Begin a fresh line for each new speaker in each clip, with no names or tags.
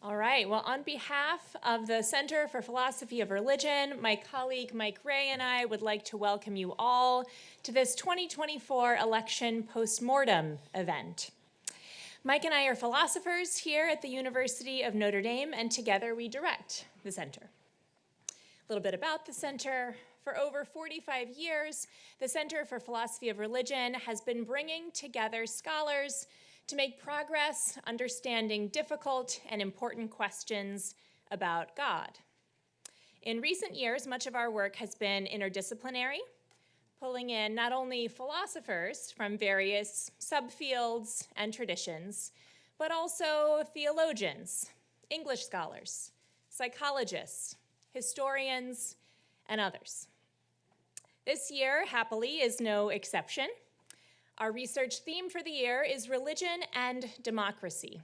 All right, well, on behalf of the Center for Philosophy of Religion, my colleague Mike Ray and I would like to welcome you all to this 2024 election postmortem event. Mike and I are philosophers here at the University of Notre Dame, and together we direct the center. A little bit about the center. For over 45 years, the Center for Philosophy of Religion has been bringing together scholars to make progress understanding difficult and important questions about God. In recent years, much of our work has been interdisciplinary, pulling in not only philosophers from various subfields and traditions, but also theologians, English scholars, psychologists, historians, and others. This year, happily, is no exception. Our research theme for the year is religion and democracy.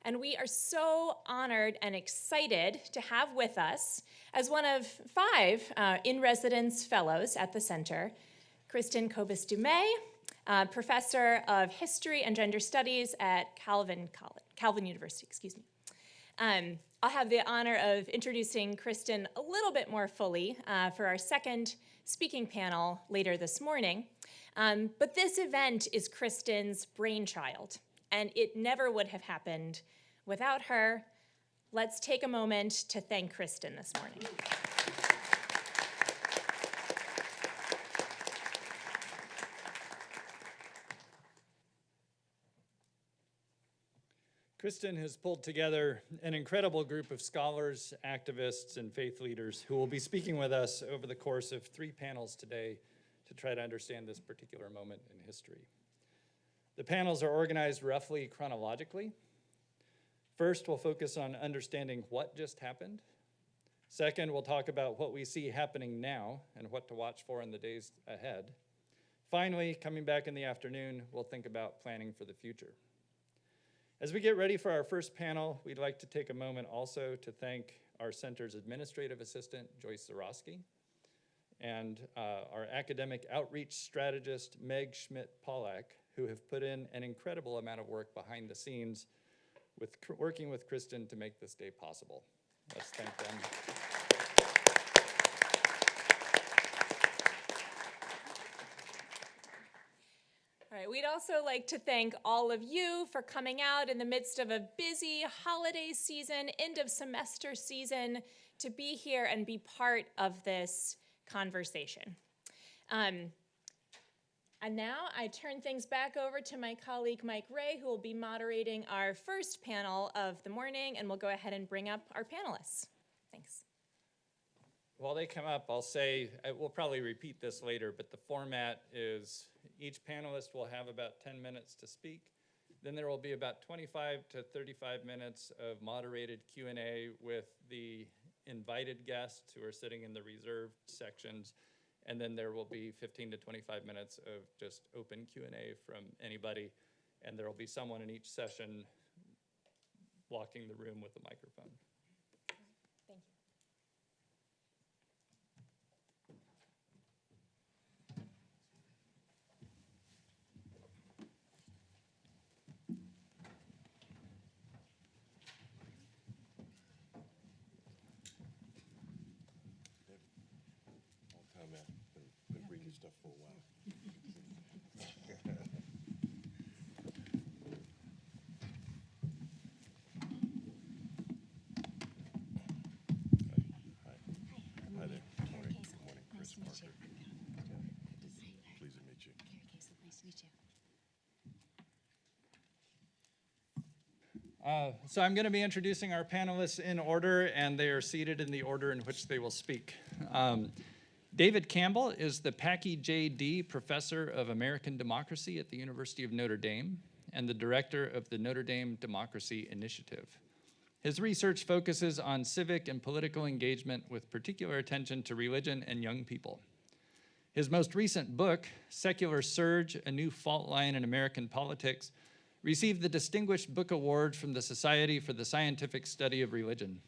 And we are so honored and excited to have with us, as one of 5 in-residence fellows at the center, Kristen Kobus-Dumais, professor of history and gender studies at Calvin University, I'll have the honor of introducing Kristen a little bit more fully for our second speaking panel later this morning. But this event is Kristen's brainchild, and it never would have happened without her. Let's take a moment to thank Kristen this morning.
Kristen has pulled together an incredible group of scholars, activists, and faith leaders who will be speaking with us over the course of 3 panels today to try to understand this particular moment in history. The panels are organized roughly chronologically. First, we'll focus on understanding what just happened. Second, we'll talk about what we see happening now and what to watch for in the days ahead. Finally, coming back in the afternoon, we'll think about planning for the future. As we get ready for our first panel, we'd like to take a moment also to thank our center's administrative assistant, Joyce Zarowski, and our academic outreach strategist, Meg Schmidt-Pollack, who have put in an incredible amount of work behind the scenes with working with Kristen to make this day possible. Let's thank them.
All right, we'd also like to thank all of you for coming out in the midst of a busy holiday season, end of semester season, to be here and be part of this conversation. And now I turn things back over to my colleague Mike Ray, who will be moderating our first panel of the morning, and we'll go ahead and bring up our panelists. Thanks.
While they come up, I'll say, we'll probably repeat this later, but the format is each panelist will have about 10 minutes to speak. Then there will be about 25 to 35 minutes of moderated Q&A with the invited guests who are sitting in the reserved sections. And then there will be 15 to 25 minutes of just open Q&A from anybody. And there will be someone in each session blocking the room with a microphone.
Thank you.
Been reading stuff for a while. Hi there. Good morning. Good morning, Chris Parker. Pleased to meet you.
Karrie Koesel, nice to meet you.
So I'm going to be introducing our panelists in order, and they are seated in the order in which they will speak. David Campbell is the Packey J.D. Professor of American Democracy at the University of Notre Dame and the director of the Notre Dame Democracy Initiative. His research focuses on civic and political engagement with particular attention to religion and young people. His most recent book, Secular Surge, A New Fault Line in American Politics, received the Distinguished Book Award from the Society for the Scientific Study of Religion.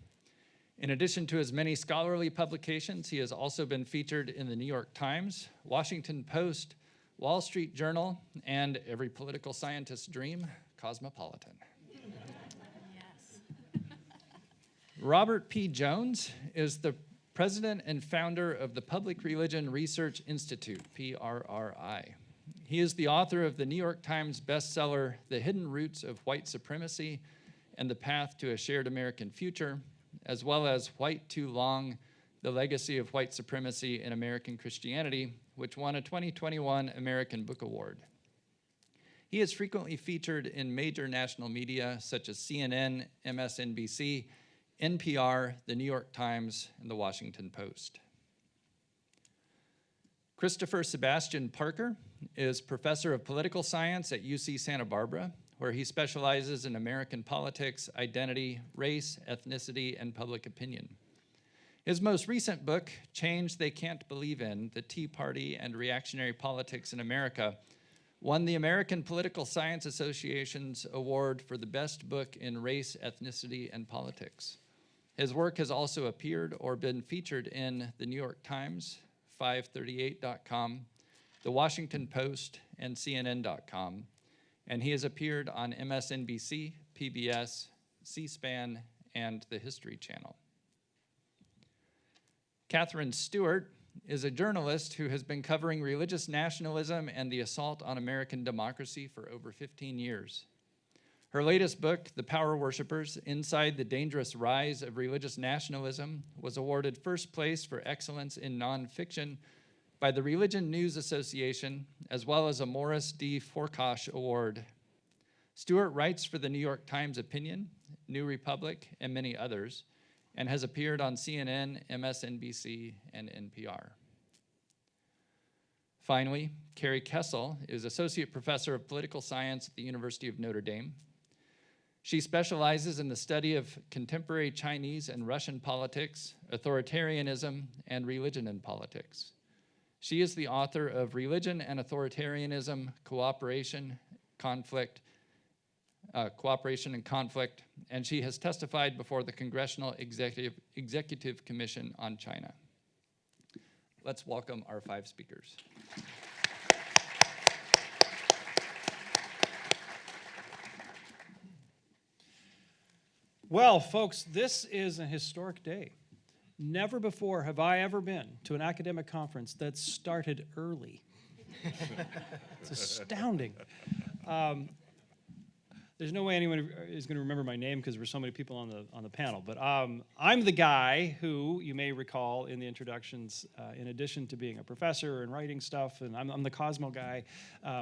In addition to his many scholarly publications, he has also been featured in the New York Times, Washington Post, Wall Street Journal, and every political scientist's dream, Cosmopolitan.
Yes.
Robert P. Jones is the president and founder of the Public Religion Research Institute, PRRI. He is the author of the New York Times bestseller, The Hidden Roots of White Supremacy and the Path to a Shared American Future, as well as White Too Long, The Legacy of White Supremacy in American Christianity, which won a 2021 American Book Award. He is frequently featured in major national media such as CNN, MSNBC, NPR, The New York Times, and The Washington Post. Christopher Sebastian Parker is professor of political science at UC Santa Barbara, where he specializes in American politics, identity, race, ethnicity, and public opinion. His most recent book, Change They Can't Believe In, The Tea Party and Reactionary Politics in America, won the American Political Science Association's award for the best book in race, ethnicity, and politics. His work has also appeared or been featured in The New York Times, 538.com, The Washington Post, and CNN.com, and he has appeared on MSNBC, PBS, C-SPAN, and the History Channel. Katherine Stewart is a journalist who has been covering religious nationalism and the assault on American democracy for over 15 years. Her latest book, The Power Worshippers: Inside the Dangerous Rise of Religious Nationalism, was awarded first place for excellence in nonfiction by the Religion News Association, as well as a Morris D. Forkosh Award. Stewart writes for the New York Times Opinion, New Republic, and many others, and has appeared on CNN, MSNBC, and NPR. Finally, Karrie Koesel is Associate Professor of Political Science at the University of Notre Dame. She specializes in the study of contemporary Chinese and Russian politics, authoritarianism, and religion in politics. She is the author of Religion and Authoritarianism, Cooperation and Conflict, and she has testified before the Congressional Executive Commission on China. Let's welcome our 5 speakers.
Well, folks, this is a historic day. Never before have I ever been to an academic conference that started early. It's astounding. There's no way anyone is going to remember my name because there's so many people on the panel. But I'm the guy who, you may recall in the introductions, in addition to being a professor and writing stuff, and I'm the Cosmo guy,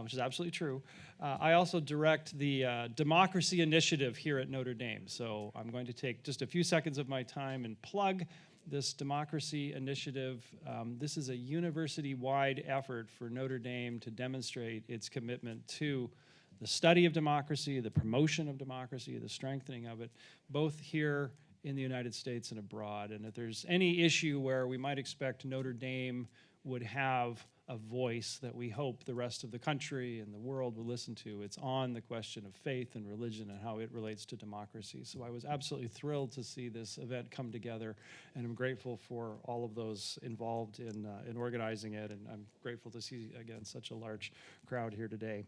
which is absolutely true. I also direct the Democracy Initiative here at Notre Dame. So I'm going to take just a few seconds of my time and plug this Democracy Initiative. This is a university-wide effort for Notre Dame to demonstrate its commitment to the study of democracy, the promotion of democracy, the strengthening of it, both here in the United States and abroad. And if there's any issue where we might expect Notre Dame would have a voice that we hope the rest of the country and the world will listen to, it's on the question of faith and religion and how it relates to democracy. So I was absolutely thrilled to see this event come together, and I'm grateful for all of those involved in organizing it, and I'm grateful to see, again, such a large crowd here today.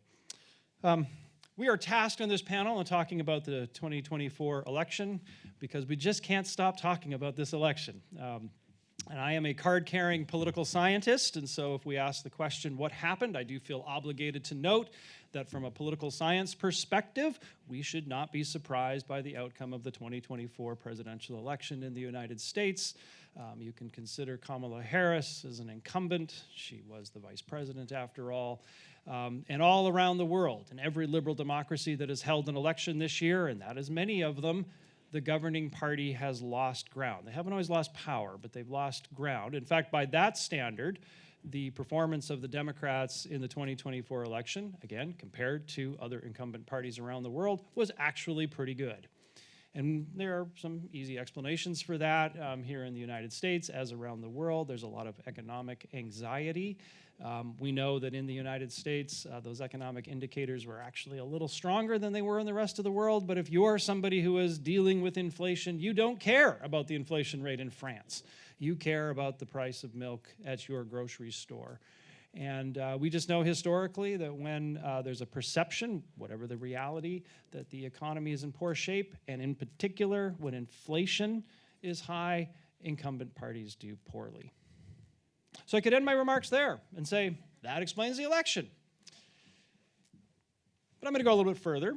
We are tasked on this panel on talking about the 2024 election because we just can't stop talking about this election. And I am a card-carrying political scientist, and so if we ask the question, what happened, I do feel obligated to note that from a political science perspective, we should not be surprised by the outcome of the 2024 presidential election in the United States. You can consider Kamala Harris as an incumbent. She was the vice president after all. And all around the world, in every liberal democracy that has held an election this year, and that is many of them, the governing party has lost ground. They haven't always lost power, but they've lost ground. In fact, by that standard, the performance of the Democrats in the 2024 election, again, compared to other incumbent parties around the world, was actually pretty good. And there are some easy explanations for that here in the United States, as around the world. There's a lot of economic anxiety. We know that in the United States, those economic indicators were actually a little stronger than they were in the rest of the world. But if you're somebody who is dealing with inflation, you don't care about the inflation rate in France. You care about the price of milk at your grocery store. And we just know historically that when there's a perception, whatever the reality, that the economy is in poor shape, and in particular when inflation is high, incumbent parties do poorly. So I could end my remarks there and say, that explains the election. But I'm going to go a little bit further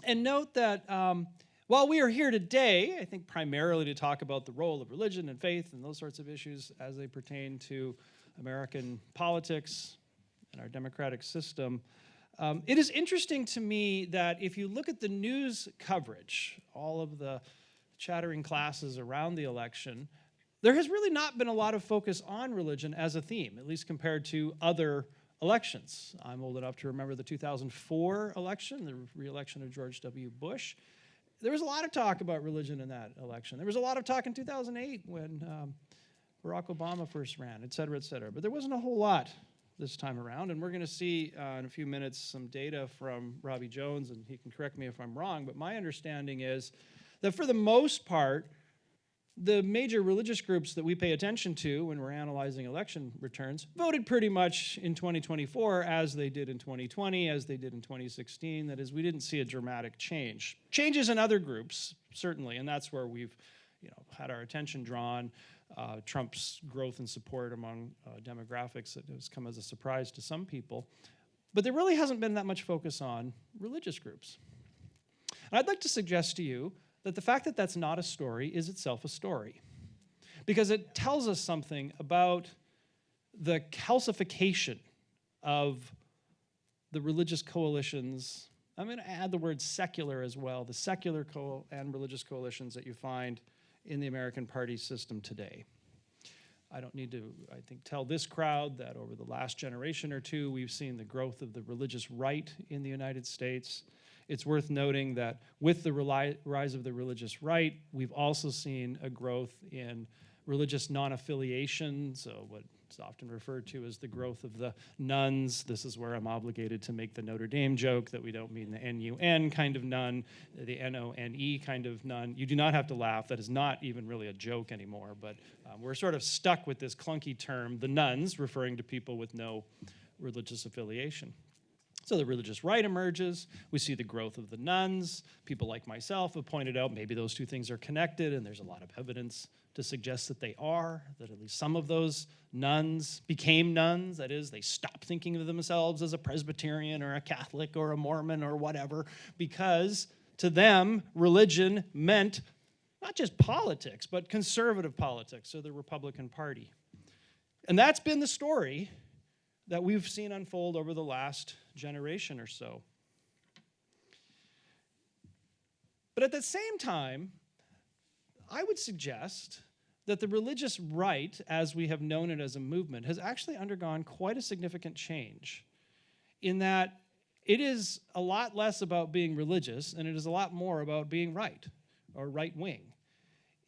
and note that while we are here today, I think primarily to talk about the role of religion and faith and those sorts of issues as they pertain to American politics and our democratic system, it is interesting to me that if you look at the news coverage, all of the chattering classes around the election, there has really not been a lot of focus on religion as a theme, at least compared to other elections. I'm old enough to remember the 2004 election, the re-election of George W. Bush. There was a lot of talk about religion in that election. There was a lot of talk in 2008 when Barack Obama first ran, et cetera, et cetera. But there wasn't a whole lot this time around, and we're going to see in a few minutes some data from Robbie Jones, and he can correct me if I'm wrong, but my understanding is that for the most part, the major religious groups that we pay attention to when we're analyzing election returns voted pretty much in 2024 as they did in 2020, as they did in 2016. That is, we didn't see a dramatic change. Changes in other groups, certainly, and that's where we've had our attention drawn. Trump's growth and support among demographics that has come as a surprise to some people. But there really hasn't been that much focus on religious groups. And I'd like to suggest to you that the fact that that's not a story is itself a story, because it tells us something about the calcification of the religious coalitions. I'm going to add the word secular as well, the secular and religious coalitions that you find in the American party system today. I don't need to, I think, tell this crowd that over the last generation or two, we've seen the growth of the religious right in the United States. It's worth noting that with the rise of the religious right, we've also seen a growth in religious non-affiliation, so what's often referred to as the growth of the nuns. This is where I'm obligated to make the Notre Dame joke that we don't mean the N-U-N kind of nun, the N-O-N-E kind of nun. You do not have to laugh. That is not even really a joke anymore, but we're sort of stuck with this clunky term, the nuns, referring to people with no religious affiliation. So the religious right emerges. We see the growth of the nuns. People like myself have pointed out maybe those two things are connected, and there's a lot of evidence to suggest that they are, that at least some of those nuns became nuns. That is, they stopped thinking of themselves as a Presbyterian or a Catholic or a Mormon or whatever, because to them, religion meant not just politics, but conservative politics, or the Republican Party. And that's been the story that we've seen unfold over the last generation or so. But at the same time, I would suggest that the religious right, as we have known it as a movement, has actually undergone quite a significant change in that it is a lot less about being religious and it is a lot more about being right or right-wing.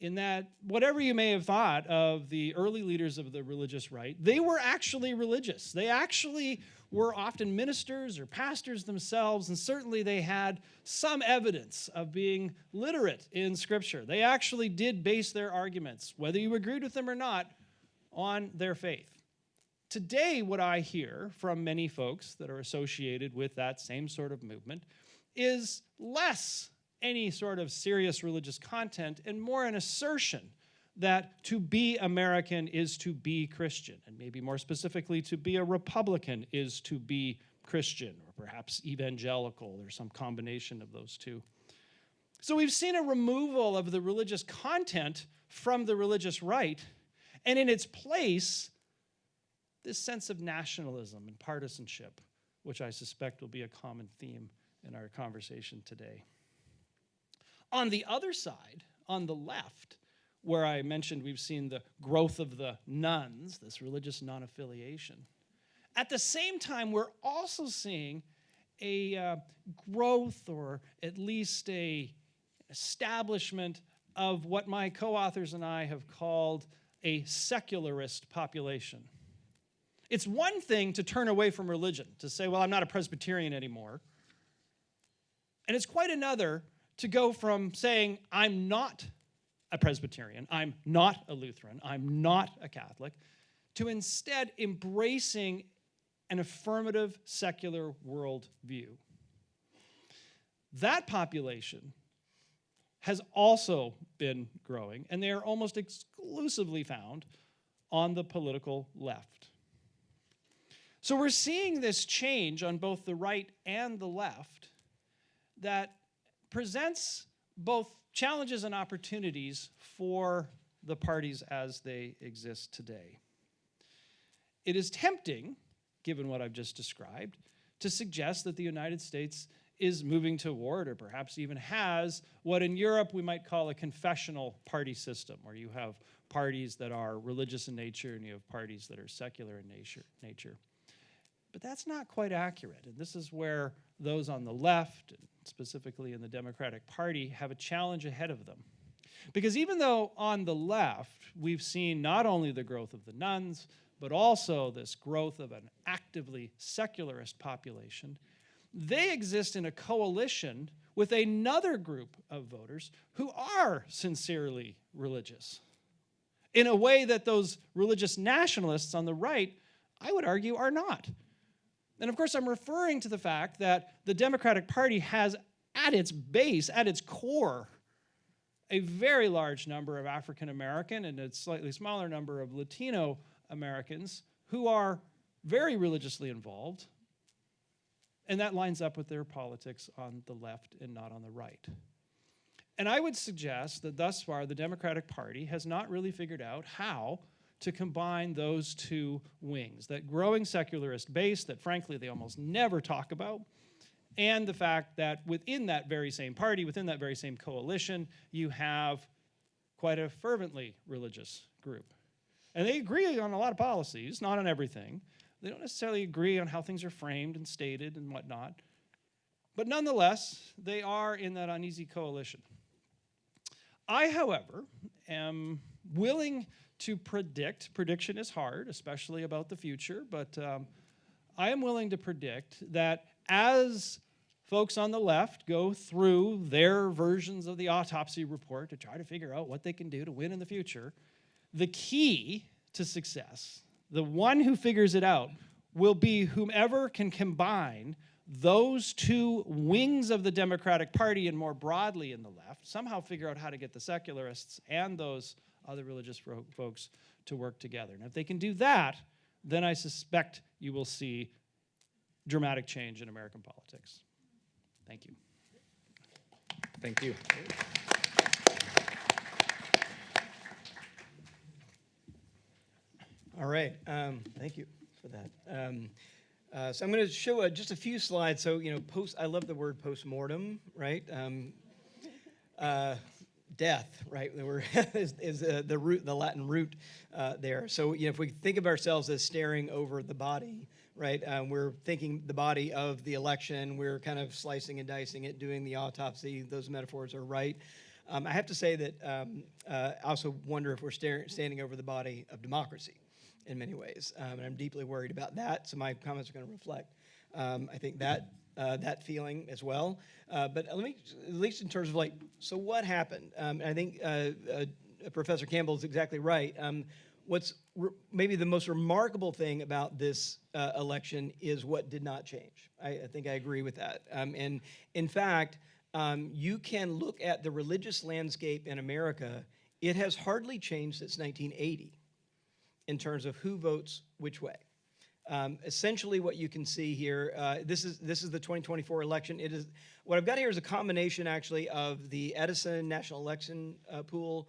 In that whatever you may have thought of the early leaders of the religious right, they were actually religious. They actually were often ministers or pastors themselves, and certainly they had some evidence of being literate in Scripture. They actually did base their arguments, whether you agreed with them or not, on their faith. Today, what I hear from many folks that are associated with that same sort of movement is less any sort of serious religious content and more an assertion that to be American is to be Christian, and maybe more specifically, to be a Republican is to be Christian, or perhaps evangelical, or some combination of those two. So we've seen a removal of the religious content from the religious right, and in its place, this sense of nationalism and partisanship, which I suspect will be a common theme in our conversation today. On the other side, on the left, where I mentioned we've seen the growth of the nuns, this religious non-affiliation, at the same time, we're also seeing a growth, or at least a establishment of what my co-authors and I have called a secularist population. It's one thing to turn away from religion, to say, well, I'm not a Presbyterian anymore. And it's quite another to go from saying, I'm not a Presbyterian, I'm not a Lutheran, I'm not a Catholic, to instead embracing an affirmative secular worldview. That population has also been growing, and they are almost exclusively found on the political left. So we're seeing this change on both the right and the left that presents both challenges and opportunities for the parties as they exist today. It is tempting, given what I've just described, to suggest that the United States is moving toward, or perhaps even has, what in Europe we might call a confessional party system, where you have parties that are religious in nature and you have parties that are secular in nature. But that's not quite accurate, and this is where those on the left, and specifically in the Democratic Party, have a challenge ahead of them. Because even though on the left we've seen not only the growth of the nuns, but also this growth of an actively secularist population, they exist in a coalition with another group of voters who are sincerely religious, in a way that those religious nationalists on the right, I would argue, are not. And of course, I'm referring to the fact that the Democratic Party has at its base, at its core, a very large number of African American and a slightly smaller number of Latino Americans who are very religiously involved, and that lines up with their politics on the left and not on the right. And I would suggest that thus far the Democratic Party has not really figured out how to combine those two wings, that growing secularist base that frankly they almost never talk about, and the fact that within that very same party, within that very same coalition, you have quite a fervently religious group. And they agree on a lot of policies, not on everything. They don't necessarily agree on how things are framed and stated and whatnot. But nonetheless, they are in that uneasy coalition. I, however, am willing to predict, prediction is hard, especially about the future, but I am willing to predict that as folks on the left go through their versions of the autopsy report to try to figure out what they can do to win in the future, the key to success, the one who figures it out, will be whomever can combine those two wings of the Democratic Party and more broadly in the left, somehow figure out how to get the secularists and those other religious folks to work together. And if they can do that, then I suspect you will see dramatic change in American politics. Thank you.
Thank you.
All right, thank you for that. So I'm going to show just a few slides. So, I love the word post-mortem, right? Death, right? The word is the root, the Latin root there. So, if we think of ourselves as staring over the body, right? We're thinking the body of the election. We're kind of slicing and dicing it, doing the autopsy. Those metaphors are right. I have to say that I also wonder if we're standing over the body of democracy in many ways. And I'm deeply worried about that. So my comments are going to reflect, I think, that feeling as well. But let me, at least in terms of so what happened? I think Professor Campbell is exactly right. What's maybe the most remarkable thing about this election is what did not change. I think I agree with that. And in fact, you can look at the religious landscape in America. It has hardly changed since 1980 in terms of who votes which way. Essentially what you can see here, this is the 2024 election. It is, what I've got here is a combination actually of the Edison National Election Pool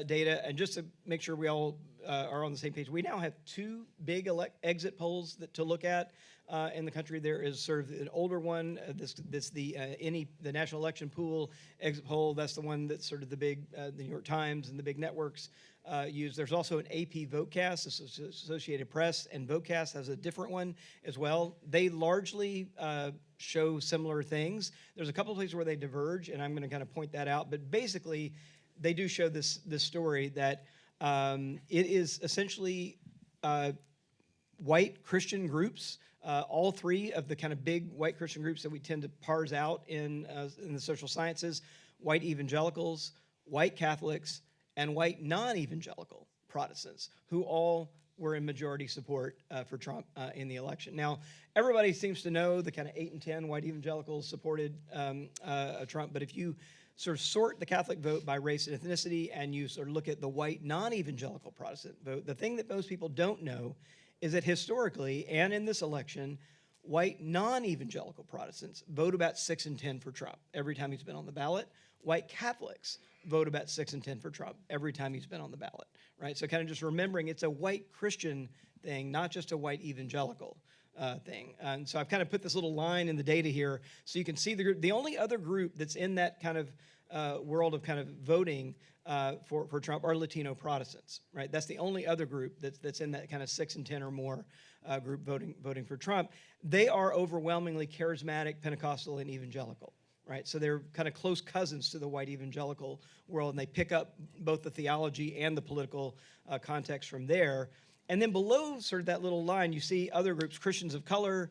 data, and just to make sure we all are on the same page, we now have two big exit polls to look at in the country. There is sort of an older one, the National Election Pool exit poll. That's the one that's sort of the big, the New York Times and the big networks use. There's also an AP Votecast, Associated Press, and Votecast has a different one as well. They largely show similar things. There's a couple of places where they diverge, and I'm going to kind of point that out. But basically, they do show this story that it is essentially white Christian groups, all three of the kind of big white Christian groups that we tend to parse out in the social sciences: white evangelicals, white Catholics, and white non-evangelical Protestants, who all were in majority support for Trump in the election. Now, everybody seems to know the kind of 8 and 10 white evangelicals supported Trump, but if you sort of sort the Catholic vote by race and ethnicity, and you sort of look at the white non-evangelical Protestant vote, the thing that most people don't know is that historically, and in this election, white non-evangelical Protestants vote about 6 in 10 for Trump every time he's been on the ballot. White Catholics vote about 6 in 10 for Trump every time he's been on the ballot, right? So kind of just remembering it's a white Christian thing, not just a white evangelical thing. And so I've kind of put this little line in the data here so you can see the group. The only other group that's in that kind of world of kind of voting for Trump are Latino Protestants, right? That's the only other group that's in that kind of 6 in 10 or more group voting for Trump. They are overwhelmingly charismatic, Pentecostal, and evangelical, right? So they're kind of close cousins to the white evangelical world, and they pick up both the theology and the political context from there. And then below sort of that little line, you see other groups, Christians of color,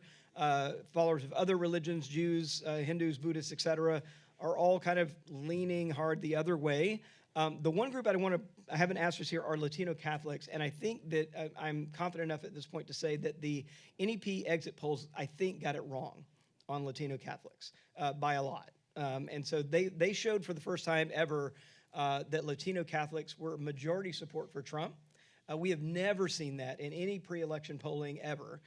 followers of other religions, Jews, Hindus, Buddhists, et cetera, are all kind of leaning hard the other way. The one group I have an asterisk here are Latino Catholics, and I think that I'm confident enough at this point to say that the NEP exit polls, I think, got it wrong on Latino Catholics by a lot. And so they showed for the first time ever that Latino Catholics were majority support for Trump. We have never seen that in any pre-election polling ever.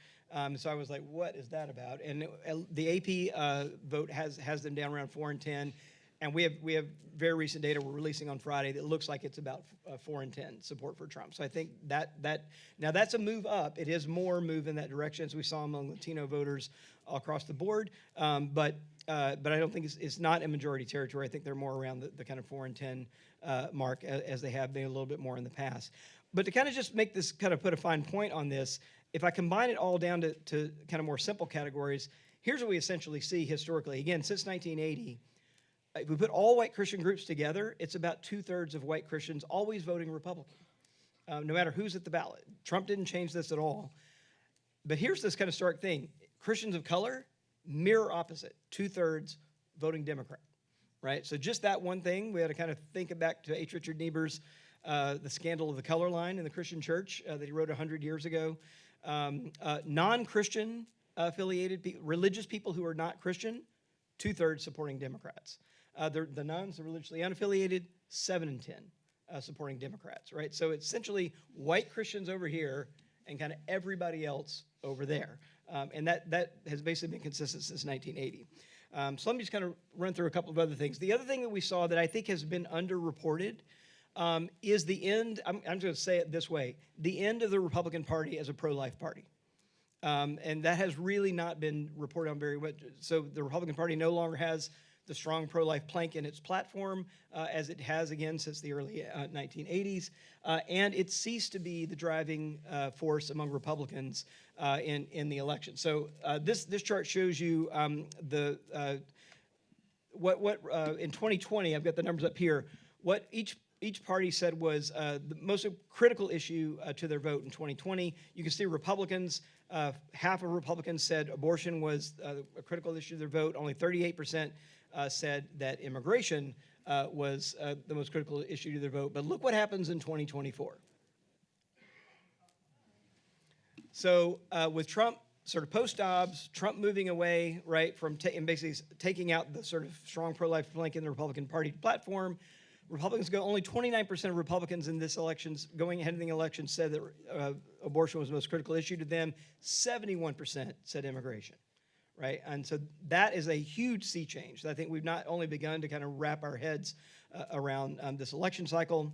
So I was like, what is that about? And the AP vote has them down around 4 in 10. And we have very recent data we're releasing on Friday that looks like it's about 4 in 10 support for Trump. So I think that now that's a move up. It is more move in that direction as we saw among Latino voters all across the board. But I don't think it's not in majority territory. I think they're more around the kind of 4 in 10 mark as they have been a little bit more in the past. But to kind of just make this kind of put a fine point on this, if I combine it all down to kind of more simple categories, here's what we essentially see historically. Again, since 1980, if we put all white Christian groups together, it's about 2/3 of white Christians always voting Republican, no matter who's at the ballot. Trump didn't change this at all. But here's this kind of stark thing. Christians of color, mirror opposite, 2/3 voting Democrat, right? So just that one thing, we had to kind of think back to H. Richard Niebuhr's The Scandal of the Color Line in the Christian Church that he wrote 100 years ago. Non-Christian affiliated, religious people who are not Christian, 2/3 supporting Democrats. The nuns, the religiously unaffiliated, 7 in 10 supporting Democrats, right? So it's essentially white Christians over here and kind of everybody else over there. And that has basically been consistent since 1980. So let me just kind of run through a couple of other things. The other thing that we saw that I think has been underreported is the end, I'm just going to say it this way, the end of the Republican Party as a pro-life party. And that has really not been reported on very much. So the Republican Party no longer has the strong pro-life plank in its platform, as it has again since the early 1980s. And it ceased to be the driving force among Republicans in the election. So this chart shows you what in 2020, I've got the numbers up here, what each party said was the most critical issue to their vote in 2020. You can see Republicans, half of Republicans said abortion was a critical issue to their vote. Only 38% said that immigration was the most critical issue to their vote. But look what happens in 2024. So with Trump sort of post-Dobbs, Trump moving away, right, from and basically taking out the sort of strong pro-life plank in the Republican Party platform, Republicans go, only 29% of Republicans in this elections, going ahead of the election, said that abortion was the most critical issue to them. 71% said immigration, right? And so that is a huge sea change that I think we've not only begun to kind of wrap our heads around this election cycle.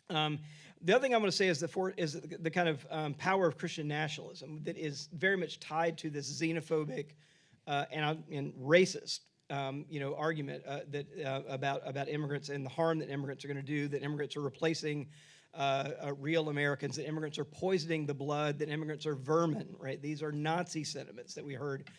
The other thing I'm going to say is the kind of power of Christian nationalism that is very much tied to this xenophobic and racist argument about immigrants and the harm that immigrants are going to do, that immigrants are replacing real Americans, that immigrants are poisoning the blood, that immigrants are vermin, right? These are Nazi sentiments that we heard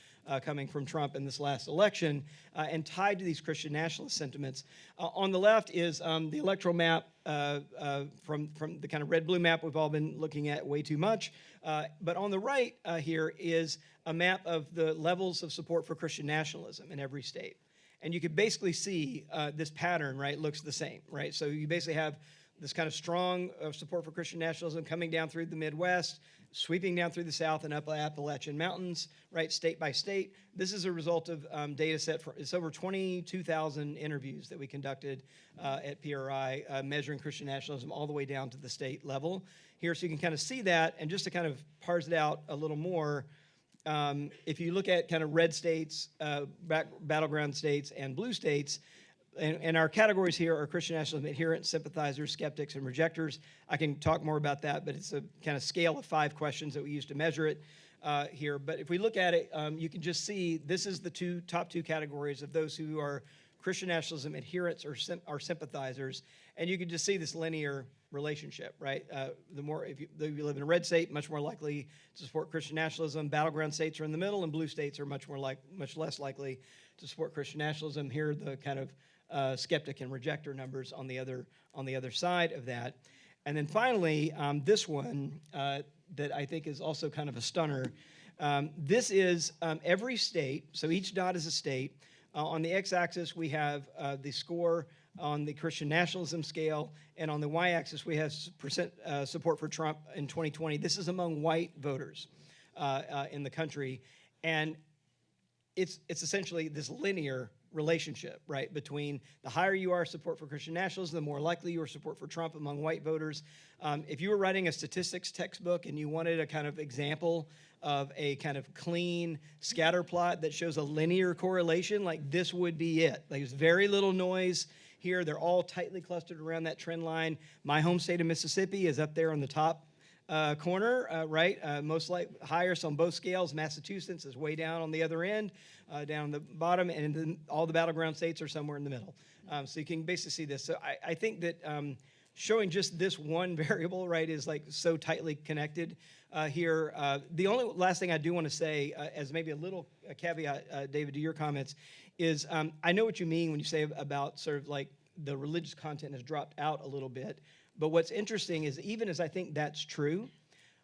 coming from Trump in this last election, and tied to these Christian nationalist sentiments. On the left is the electoral map from the kind of red-blue map we've all been looking at way too much. But on the right here is a map of the levels of support for Christian nationalism in every state. And you could basically see this pattern, right, looks the same, right? So you basically have this kind of strong support for Christian nationalism coming down through the Midwest, sweeping down through the South and up the Appalachian Mountains, right, state by state. This is a result of data set for, it's over 22,000 interviews that we conducted at PRI, measuring Christian nationalism all the way down to the state level here. So you can kind of see that, and just to kind of parse it out a little more, if you look at kind of red states, battleground states, and blue states, and our categories here are Christian nationalism adherents, sympathizers, skeptics, and rejectors. I can talk more about that, but it's a kind of scale of 5 questions that we use to measure it here. But if we look at it, you can just see this is the top two categories of those who are Christian nationalism adherents or sympathizers, and you can just see this linear relationship, right? The more, if you live in a red state, much more likely to support Christian nationalism. Battleground states are in the middle, and blue states are much less likely to support Christian nationalism. Here are the kind of skeptic and rejector numbers on the other side of that. And then finally, this one that I think is also kind of a stunner. This is every state, so each dot is a state. On the x-axis, we have the score on the Christian nationalism scale, and on the y-axis, we have percent support for Trump in 2020. This is among white voters in the country, and it's essentially this linear relationship, right, between the higher you are support for Christian nationalism, the more likely you are support for Trump among white voters. If you were writing a statistics textbook and you wanted a kind of example of a kind of clean scatter plot that shows a linear correlation, like this would be it. Like there's very little noise here. They're all tightly clustered around that trend line. My home state of Mississippi is up there on the top corner, right? Most highest on both scales. Massachusetts is way down on the other end, down the bottom, and then all the battleground states are somewhere in the middle. So you can basically see this. So I think that showing just this one variable, right, is like so tightly connected here. The only last thing I do want to say, as maybe a little caveat, David, to your comments, is I know what you mean when you say about sort of like the religious content has dropped out a little bit. But what's interesting is even as I think that's true,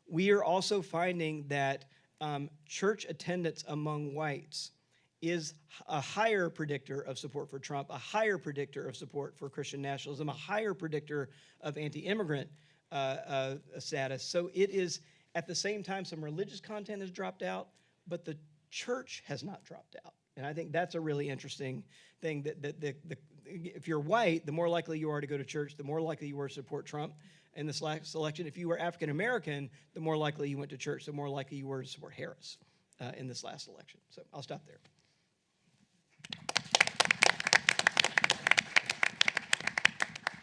we are also finding that church attendance among whites is a higher predictor of support for Trump, a higher predictor of support for Christian nationalism, a higher predictor of anti-immigrant status. So it is, at the same time, some religious content has dropped out, but the church has not dropped out. And I think that's a really interesting thing, that if you're white, the more likely you are to go to church, the more likely you are to support Trump in this last election. If you were African American, the more likely you went to church, the more likely you were to support Harris in this last election. So I'll stop there.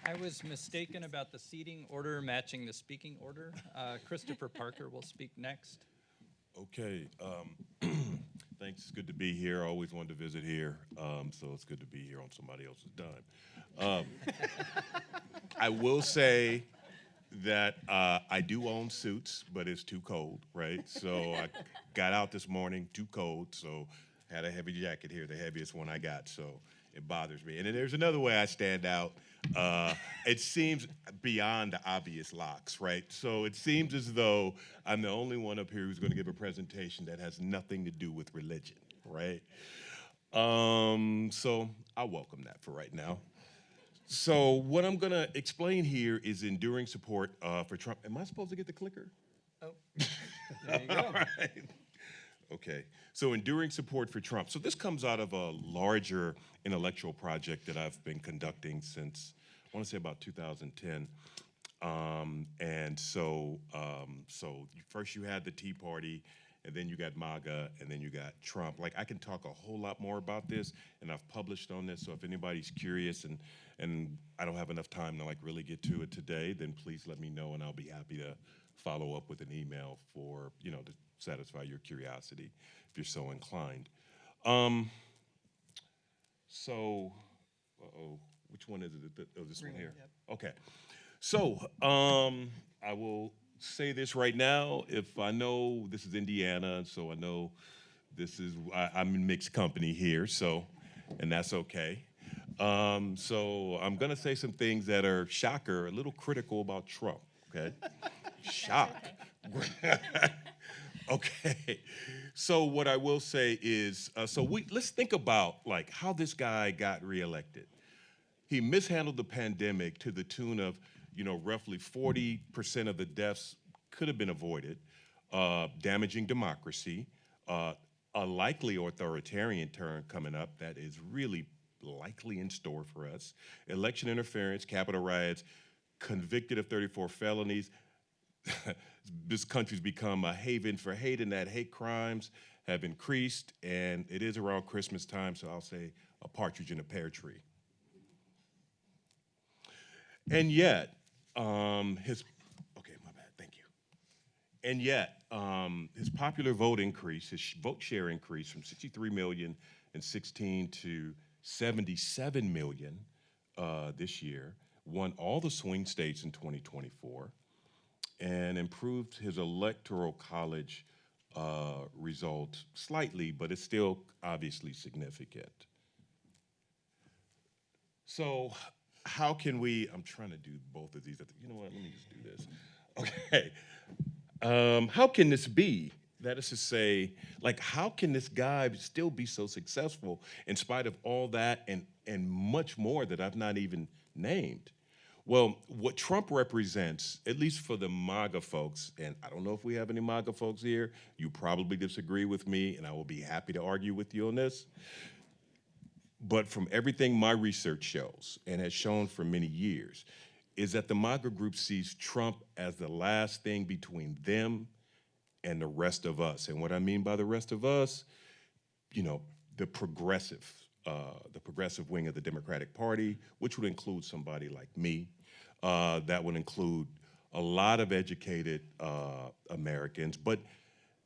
I was mistaken about the seating order matching the speaking order. Christopher Parker will speak next.
Okay, thanks. It's good to be here. I always wanted to visit here, so it's good to be here on somebody else's dime. I will say that I do own suits, but it's too cold, right? So I got out this morning, too cold, so had a heavy jacket here, the heaviest one I got, so it bothers me. And then there's another way I stand out. It seems beyond the obvious locks, right? So it seems as though I'm the only one up here who's going to give a presentation that has nothing to do with religion, right? So I welcome that for right now. So what I'm going to explain here is enduring support for Trump. Am I supposed to get the clicker?
Oh, there you go.
All right. Okay, so enduring support for Trump. So this comes out of a larger intellectual project that I've been conducting since, I want to say about 2010. And so first you had the Tea Party, and then you got MAGA, and then you got Trump. Like, I can talk a whole lot more about this, and I've published on this, so if anybody's curious and I don't have enough time to like really get to it today, then please let me know, and I'll be happy to follow up with an email for, to satisfy your curiosity if you're so inclined. Which one is it? Oh, this one here.
Yep.
Okay. So I will say this right now. If I know this is Indiana, so I know this is, I'm in mixed company here, so, and that's okay. So I'm gonna say some things that are shocker, a little critical about Trump, okay? Shock. Okay, so what I will say is, let's think about like how this guy got reelected. He mishandled the pandemic to the tune of roughly 40% of the deaths could have been avoided, damaging democracy, a likely authoritarian turn coming up that is really likely in store for us, election interference, Capitol riots, convicted of 34 felonies. This country's become a haven for hate, and that hate crimes have increased, and it is around Christmas time, so I'll say a partridge in a pear tree. And yet, And yet, his popular vote increase, his vote share increase from 63 million in 16 to 77 million this year, won all the swing states in 2024, and improved his electoral college result slightly, but it's still obviously significant. So how can we, I'm trying to do both of these, you know what, let me just do this. Okay, how can this be? That is to say, like, how can this guy still be so successful in spite of all that and much more that I've not even named? Well, what Trump represents, at least for the MAGA folks, and I don't know if we have any MAGA folks here, you probably disagree with me, and I will be happy to argue with you on this. But from everything my research shows, and has shown for many years, is that the MAGA group sees Trump as the last thing between them and the rest of us. And what I mean by the rest of us, you know, the progressive wing of the Democratic Party, which would include somebody like me, that would include a lot of educated Americans, but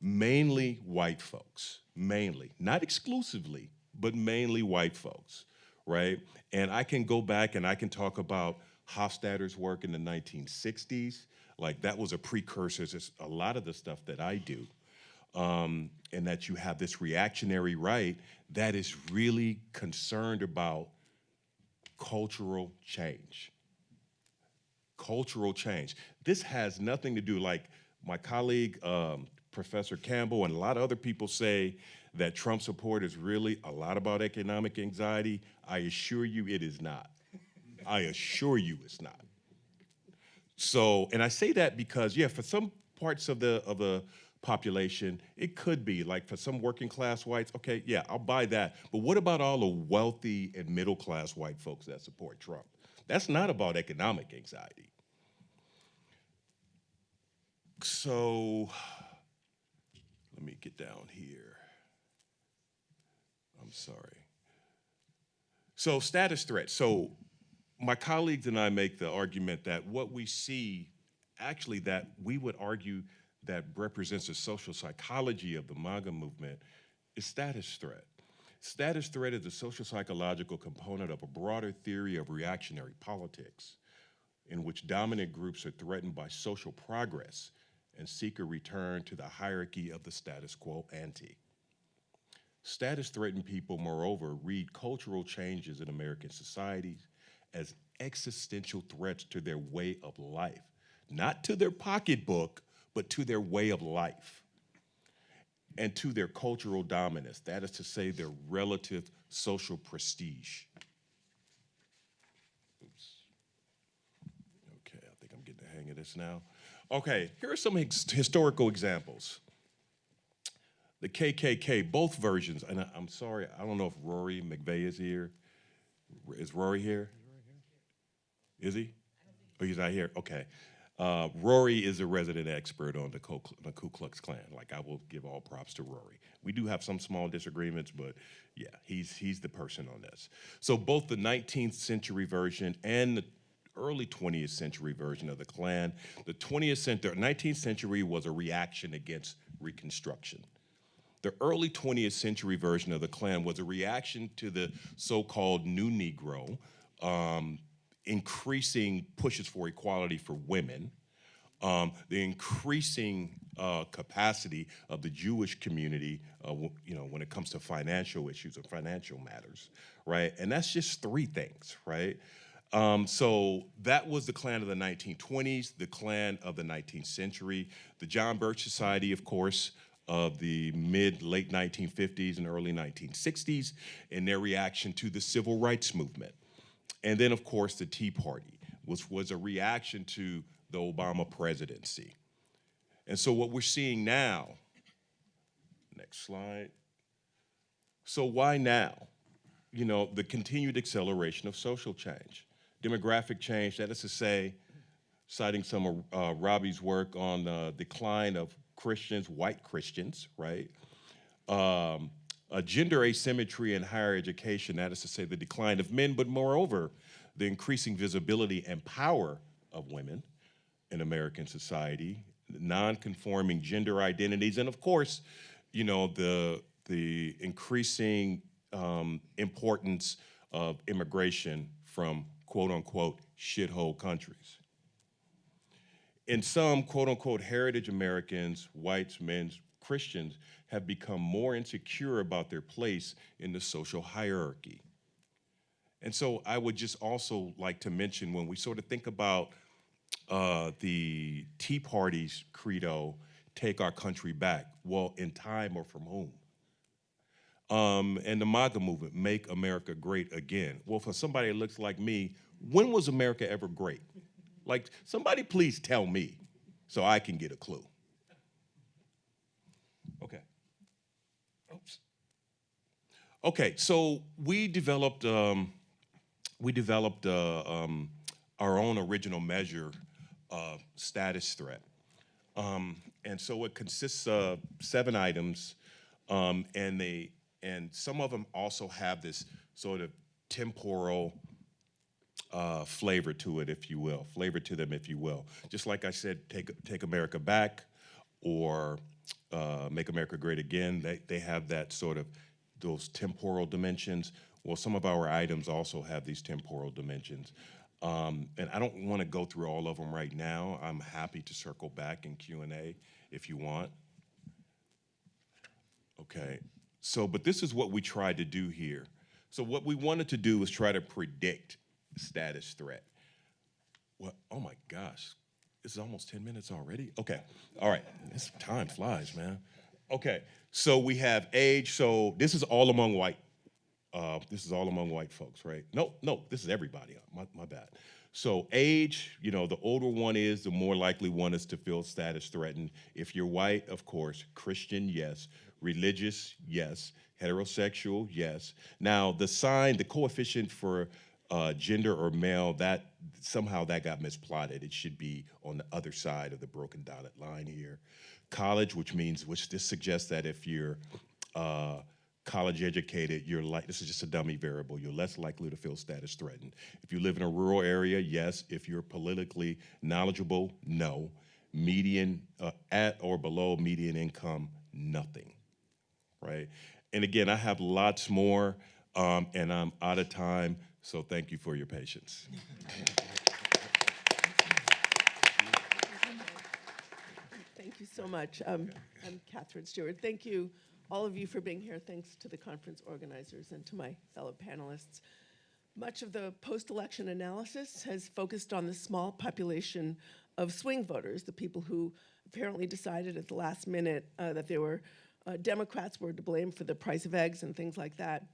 mainly white folks, mainly, not exclusively, but mainly white folks, right? And I can go back and I can talk about Hofstadter's work in the 1960s. Like, that was a precursor to a lot of the stuff that I do. And that you have this reactionary right that is really concerned about cultural change. Cultural change. This has nothing to do, like my colleague, Professor Campbell, and a lot of other people say that Trump support is really a lot about economic anxiety. I assure you it is not. I assure you it's not. So, and I say that because, yeah, for some parts of the population, it could be, like for some working class whites, okay, yeah, I'll buy that. But what about all the wealthy and middle class white folks that support Trump? That's not about economic anxiety. So, let me get down here. I'm sorry. So, status threat. So, my colleagues and I make the argument that what we see, actually, that we would argue that represents the social psychology of the MAGA movement, is status threat. Status threat is a social psychological component of a broader theory of reactionary politics, in which dominant groups are threatened by social progress and seek a return to the hierarchy of the status quo ante. Status-threatened people, moreover, read cultural changes in American societies as existential threats to their way of life, not to their pocketbook, but to their way of life and to their cultural dominance, that is to say, their relative social prestige. Oops. Okay, I think I'm getting the hang of this now. Okay, here are some historical examples. The KKK, both versions, and I'm sorry, I don't know if Rory McVeigh is here. Is Rory here? Is he? Oh, he's not here? Okay. Rory is a resident expert on the Ku Klux Klan. Like, I will give all props to Rory. We do have some small disagreements, but yeah, he's the person on this. So both the 19th century version and the early 20th century version of the Klan, the 19th century was a reaction against Reconstruction. The early 20th century version of the Klan was a reaction to the so-called New Negro, increasing pushes for equality for women, the increasing capacity of the Jewish community, you know, when it comes to financial issues or financial matters, right? And that's just three things, right? So that was the Klan of the 1920s, the Klan of the 19th century, the John Birch Society, of course, of the late 1950s and early 1960s, and their reaction to the civil rights movement. And then, of course, the Tea Party, which was a reaction to the Obama presidency. And so what we're seeing now, next slide. So why now? You know, the continued acceleration of social change, demographic change, that is to say, citing some of Robbie's work on the decline of Christians, white Christians, right? Gender asymmetry in higher education, that is to say the decline of men, but moreover, the increasing visibility and power of women in American society, non-conforming gender identities, and of course, you know, the increasing importance of immigration from quote unquote shithole countries. In some quote unquote heritage Americans, whites, men, Christians have become more insecure about their place in the social hierarchy. And so I would just also like to mention, when we sort of think about the Tea Party's credo, take our country back, well, in time or from whom? And the MAGA movement, make America great again. Well, for somebody that looks like me, when was America ever great? Like, somebody please tell me so I can get a clue. Okay. Oops. Okay, so we developed our own original measure of status threat. And so it consists of 7 items, and some of them also have this sort of temporal flavor to it, if you will, flavor to them, if you will. Just like I said, take America back, or make America great again. They have that sort of, those temporal dimensions. Well, some of our items also have these temporal dimensions. And I don't want to go through all of them right now. I'm happy to circle back in Q&A if you want. Okay, so, but this is what we tried to do here. So what we wanted to do was try to predict status threat. What, oh my gosh, this is almost 10 minutes already? Okay, all right, this time flies, man. Okay, so we have age, so this is all among white. This is all among white folks, right? No, this is everybody, my bad. So age, you know, the older one is, the more likely one is to feel status threatened. If you're white, of course, Christian, yes. Religious, yes. Heterosexual, yes. Now, the coefficient for gender or male, that somehow that got misplotted. It should be on the other side of the broken dotted line here. College, which this suggests that if you're college educated, this is just a dummy variable, you're less likely to feel status threatened. If you live in a rural area, yes. If you're politically knowledgeable, no. Median, at or below median income, nothing, right? And again, I have lots more, and I'm out of time, so thank you for your patience.
Thank you so much. I'm Katherine Stewart. Thank you, all of you, for being here. Thanks to the conference organizers and to my fellow panelists. Much of the post-election analysis has focused on the small population of swing voters, the people who apparently decided at the last minute that they were Democrats were to blame for the price of eggs and things like that.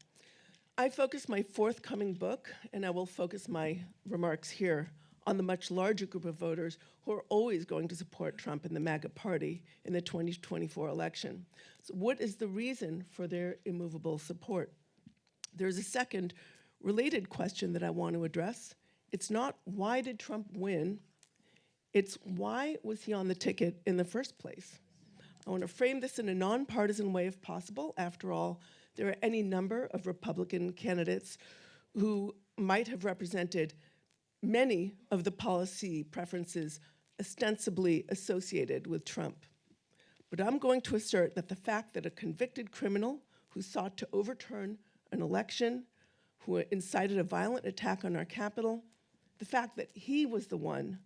I focus my forthcoming book, and I will focus my remarks here on the much larger group of voters who are always going to support Trump and the MAGA party in the 2024 election. So what is the reason for their immovable support? There's a second related question that I want to address. It's not why did Trump win, it's why was he on the ticket in the first place? I want to frame this in a nonpartisan way if possible. After all, there are any number of Republican candidates who might have represented many of the policy preferences ostensibly associated with Trump. But I'm going to assert that the fact that a convicted criminal who sought to overturn an election, who incited a violent attack on our Capitol, the fact that he was the one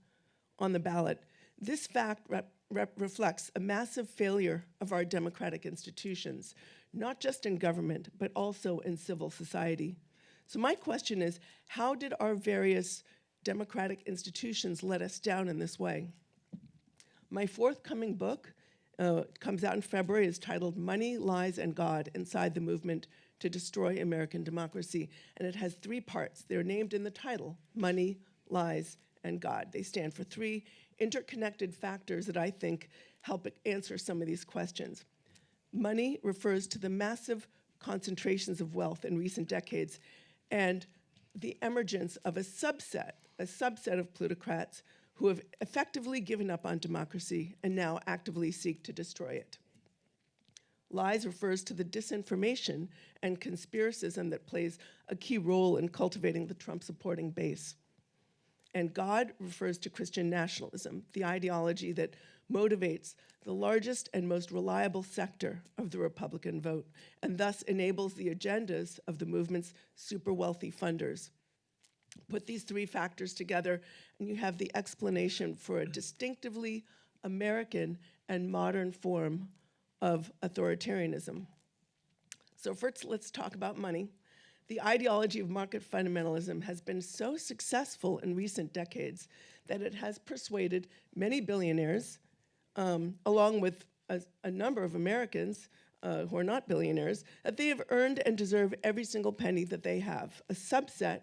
on the ballot, this fact reflects a massive failure of our democratic institutions, not just in government, but also in civil society. So my question is, how did our various democratic institutions let us down in this way? My forthcoming book comes out in February, is titled Money, Lies, and God, Inside the Movement to Destroy American Democracy. And it has 3 parts. They're named in the title, Money, Lies, and God. They stand for three interconnected factors that I think help answer some of these questions. Money refers to the massive concentrations of wealth in recent decades and the emergence of a subset of plutocrats who have effectively given up on democracy and now actively seek to destroy it. Lies refers to the disinformation and conspiracism that plays a key role in cultivating the Trump-supporting base. And God refers to Christian nationalism, the ideology that motivates the largest and most reliable sector of the Republican vote, and thus enables the agendas of the movement's super wealthy funders. Put these three factors together, and you have the explanation for a distinctively American and modern form of authoritarianism. So first, let's talk about money. The ideology of market fundamentalism has been so successful in recent decades that it has persuaded many billionaires, along with a number of Americans who are not billionaires, that they have earned and deserve every single penny that they have. A subset,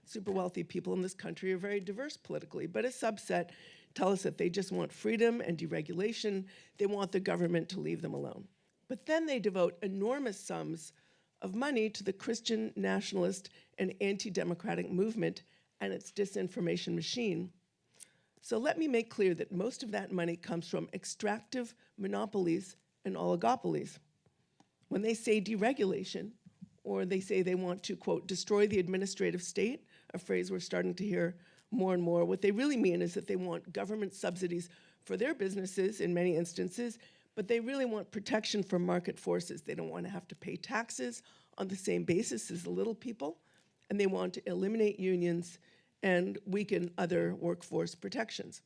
super wealthy people in this country are very diverse politically, but a subset tell us that they just want freedom and deregulation. They want the government to leave them alone. But then they devote enormous sums of money to the Christian nationalist and anti-democratic movement and its disinformation machine. So let me make clear that most of that money comes from extractive monopolies and oligopolies. When they say deregulation, or they say they want to, quote, destroy the administrative state, a phrase we're starting to hear more and more, what they really mean is that they want government subsidies for their businesses in many instances, but they really want protection from market forces. They don't want to have to pay taxes on the same basis as the little people, and they want to eliminate unions and weaken other workforce protections.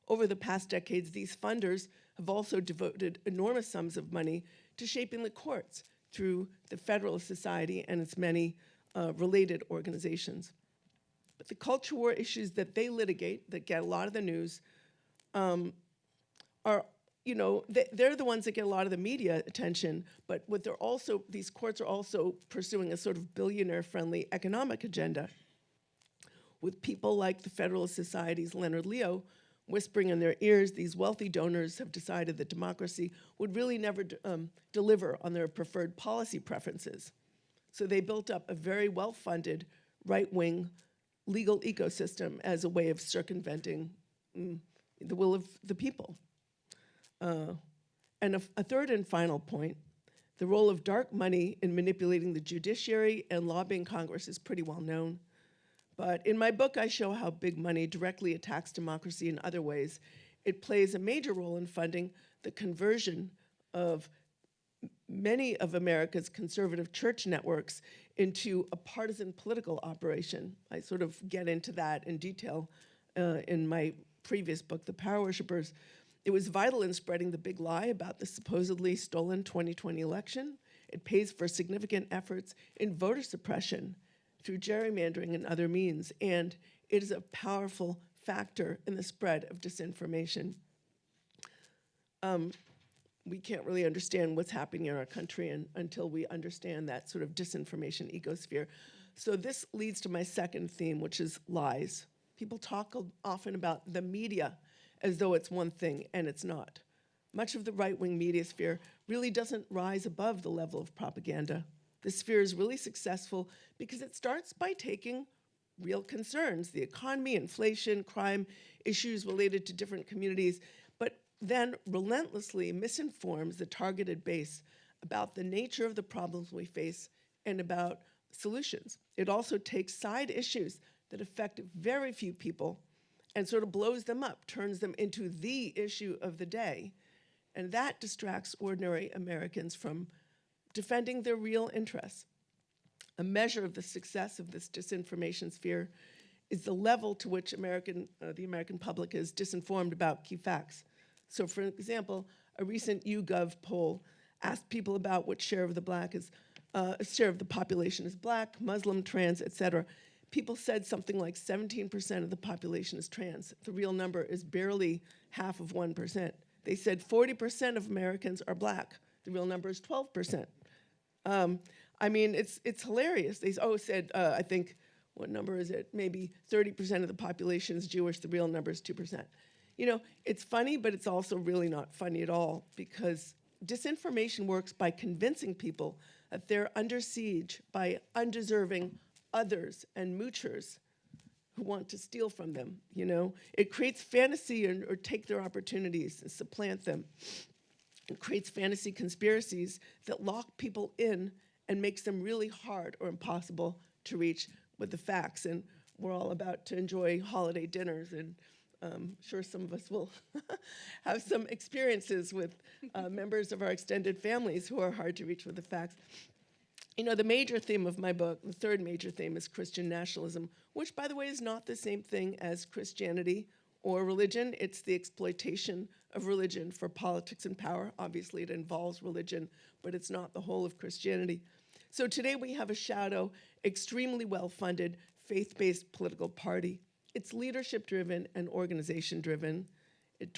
Over the past decades, these funders have also devoted enormous sums of money to shaping the courts through the Federalist Society and its many related organizations. But the culture war issues that they litigate, that get a lot of the news, are, they're the ones that get a lot of the media attention, but what they're also, these courts are also pursuing a sort of billionaire-friendly economic agenda, with people like the Federalist Society's Leonard Leo whispering in their ears, these wealthy donors have decided that democracy would really never deliver on their preferred policy preferences. So they built up a very well-funded right-wing legal ecosystem as a way of circumventing the will of the people. And a third and final point, the role of dark money in manipulating the judiciary and lobbying Congress is pretty well known. But in my book, I show how big money directly attacks democracy in other ways. It plays a major role in funding the conversion of many of America's conservative church networks into a partisan political operation. I sort of get into that in detail in my previous book, The Power Worshippers. It was vital in spreading the big lie about the supposedly stolen 2020 election. It pays for significant efforts in voter suppression through gerrymandering and other means, and it is a powerful factor in the spread of disinformation. We can't really understand what's happening in our country until we understand that sort of disinformation ecosphere. So this leads to my second theme, which is lies. People talk often about the media as though it's one thing, and it's not. Much of the right-wing media sphere really doesn't rise above the level of propaganda. The sphere is really successful because it starts by taking real concerns, the economy, inflation, crime, issues related to different communities, but then relentlessly misinforms the targeted base about the nature of the problems we face and about solutions. It also takes side issues that affect very few people and sort of blows them up, turns them into the issue of the day. And that distracts ordinary Americans from defending their real interests. A measure of the success of this disinformation sphere is the level to which the American public is disinformed about key facts. So for example, a recent YouGov poll asked people about what share of the population is Black, Muslim, trans, et cetera. People said something like 17% of the population is trans. The real number is barely half of 1%. They said 40% of Americans are Black. The real number is 12%. I mean, it's hilarious. They said, I think, what number is it? Maybe 30% of the population is Jewish. The real number is 2%. You know, it's funny, but it's also really not funny at all, because disinformation works by convincing people that they're under siege by undeserving others and moochers who want to steal from them, you know? It creates fantasy or take their opportunities and supplant them. It creates fantasy conspiracies that lock people in and makes them really hard or impossible to reach with the facts. And we're all about to enjoy holiday dinners, and sure some of us will have some experiences with members of our extended families who are hard to reach with the facts. You know, the major theme of my book, the third major theme, is Christian nationalism, which, by the way, is not the same thing as Christianity or religion. It's the exploitation of religion for politics and power. Obviously, it involves religion, but it's not the whole of Christianity. So today we have a shadow, extremely well-funded, faith-based political party. It's leadership-driven and organization-driven. It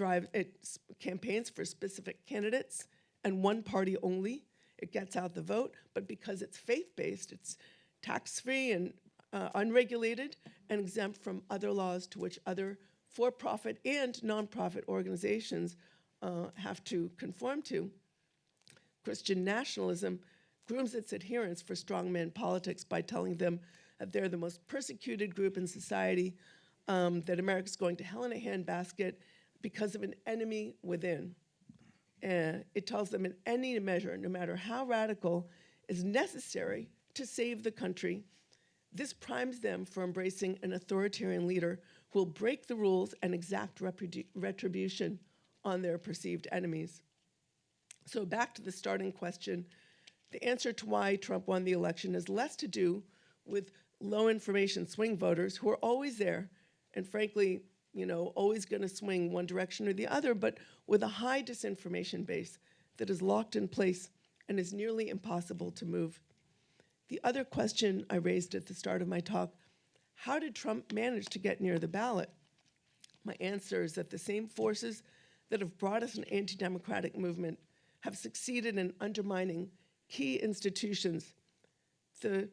campaigns for specific candidates and one party only. It gets out the vote, but because it's faith-based, it's tax-free and unregulated and exempt from other laws to which other for-profit and nonprofit organizations have to conform to. Christian nationalism grooms its adherents for strongman politics by telling them that they're the most persecuted group in society, that America's going to hell in a handbasket because of an enemy within. It tells them in any measure, no matter how radical, is necessary to save the country. This primes them for embracing an authoritarian leader who will break the rules and exact retribution on their perceived enemies. So back to the starting question, the answer to why Trump won the election has less to do with low information swing voters who are always there and frankly, you know, always going to swing one direction or the other, but with a high disinformation base that is locked in place and is nearly impossible to move. The other question I raised at the start of my talk, how did Trump manage to get near the ballot? My answer is that the same forces that have brought us an anti-democratic movement have succeeded in undermining key institutions, the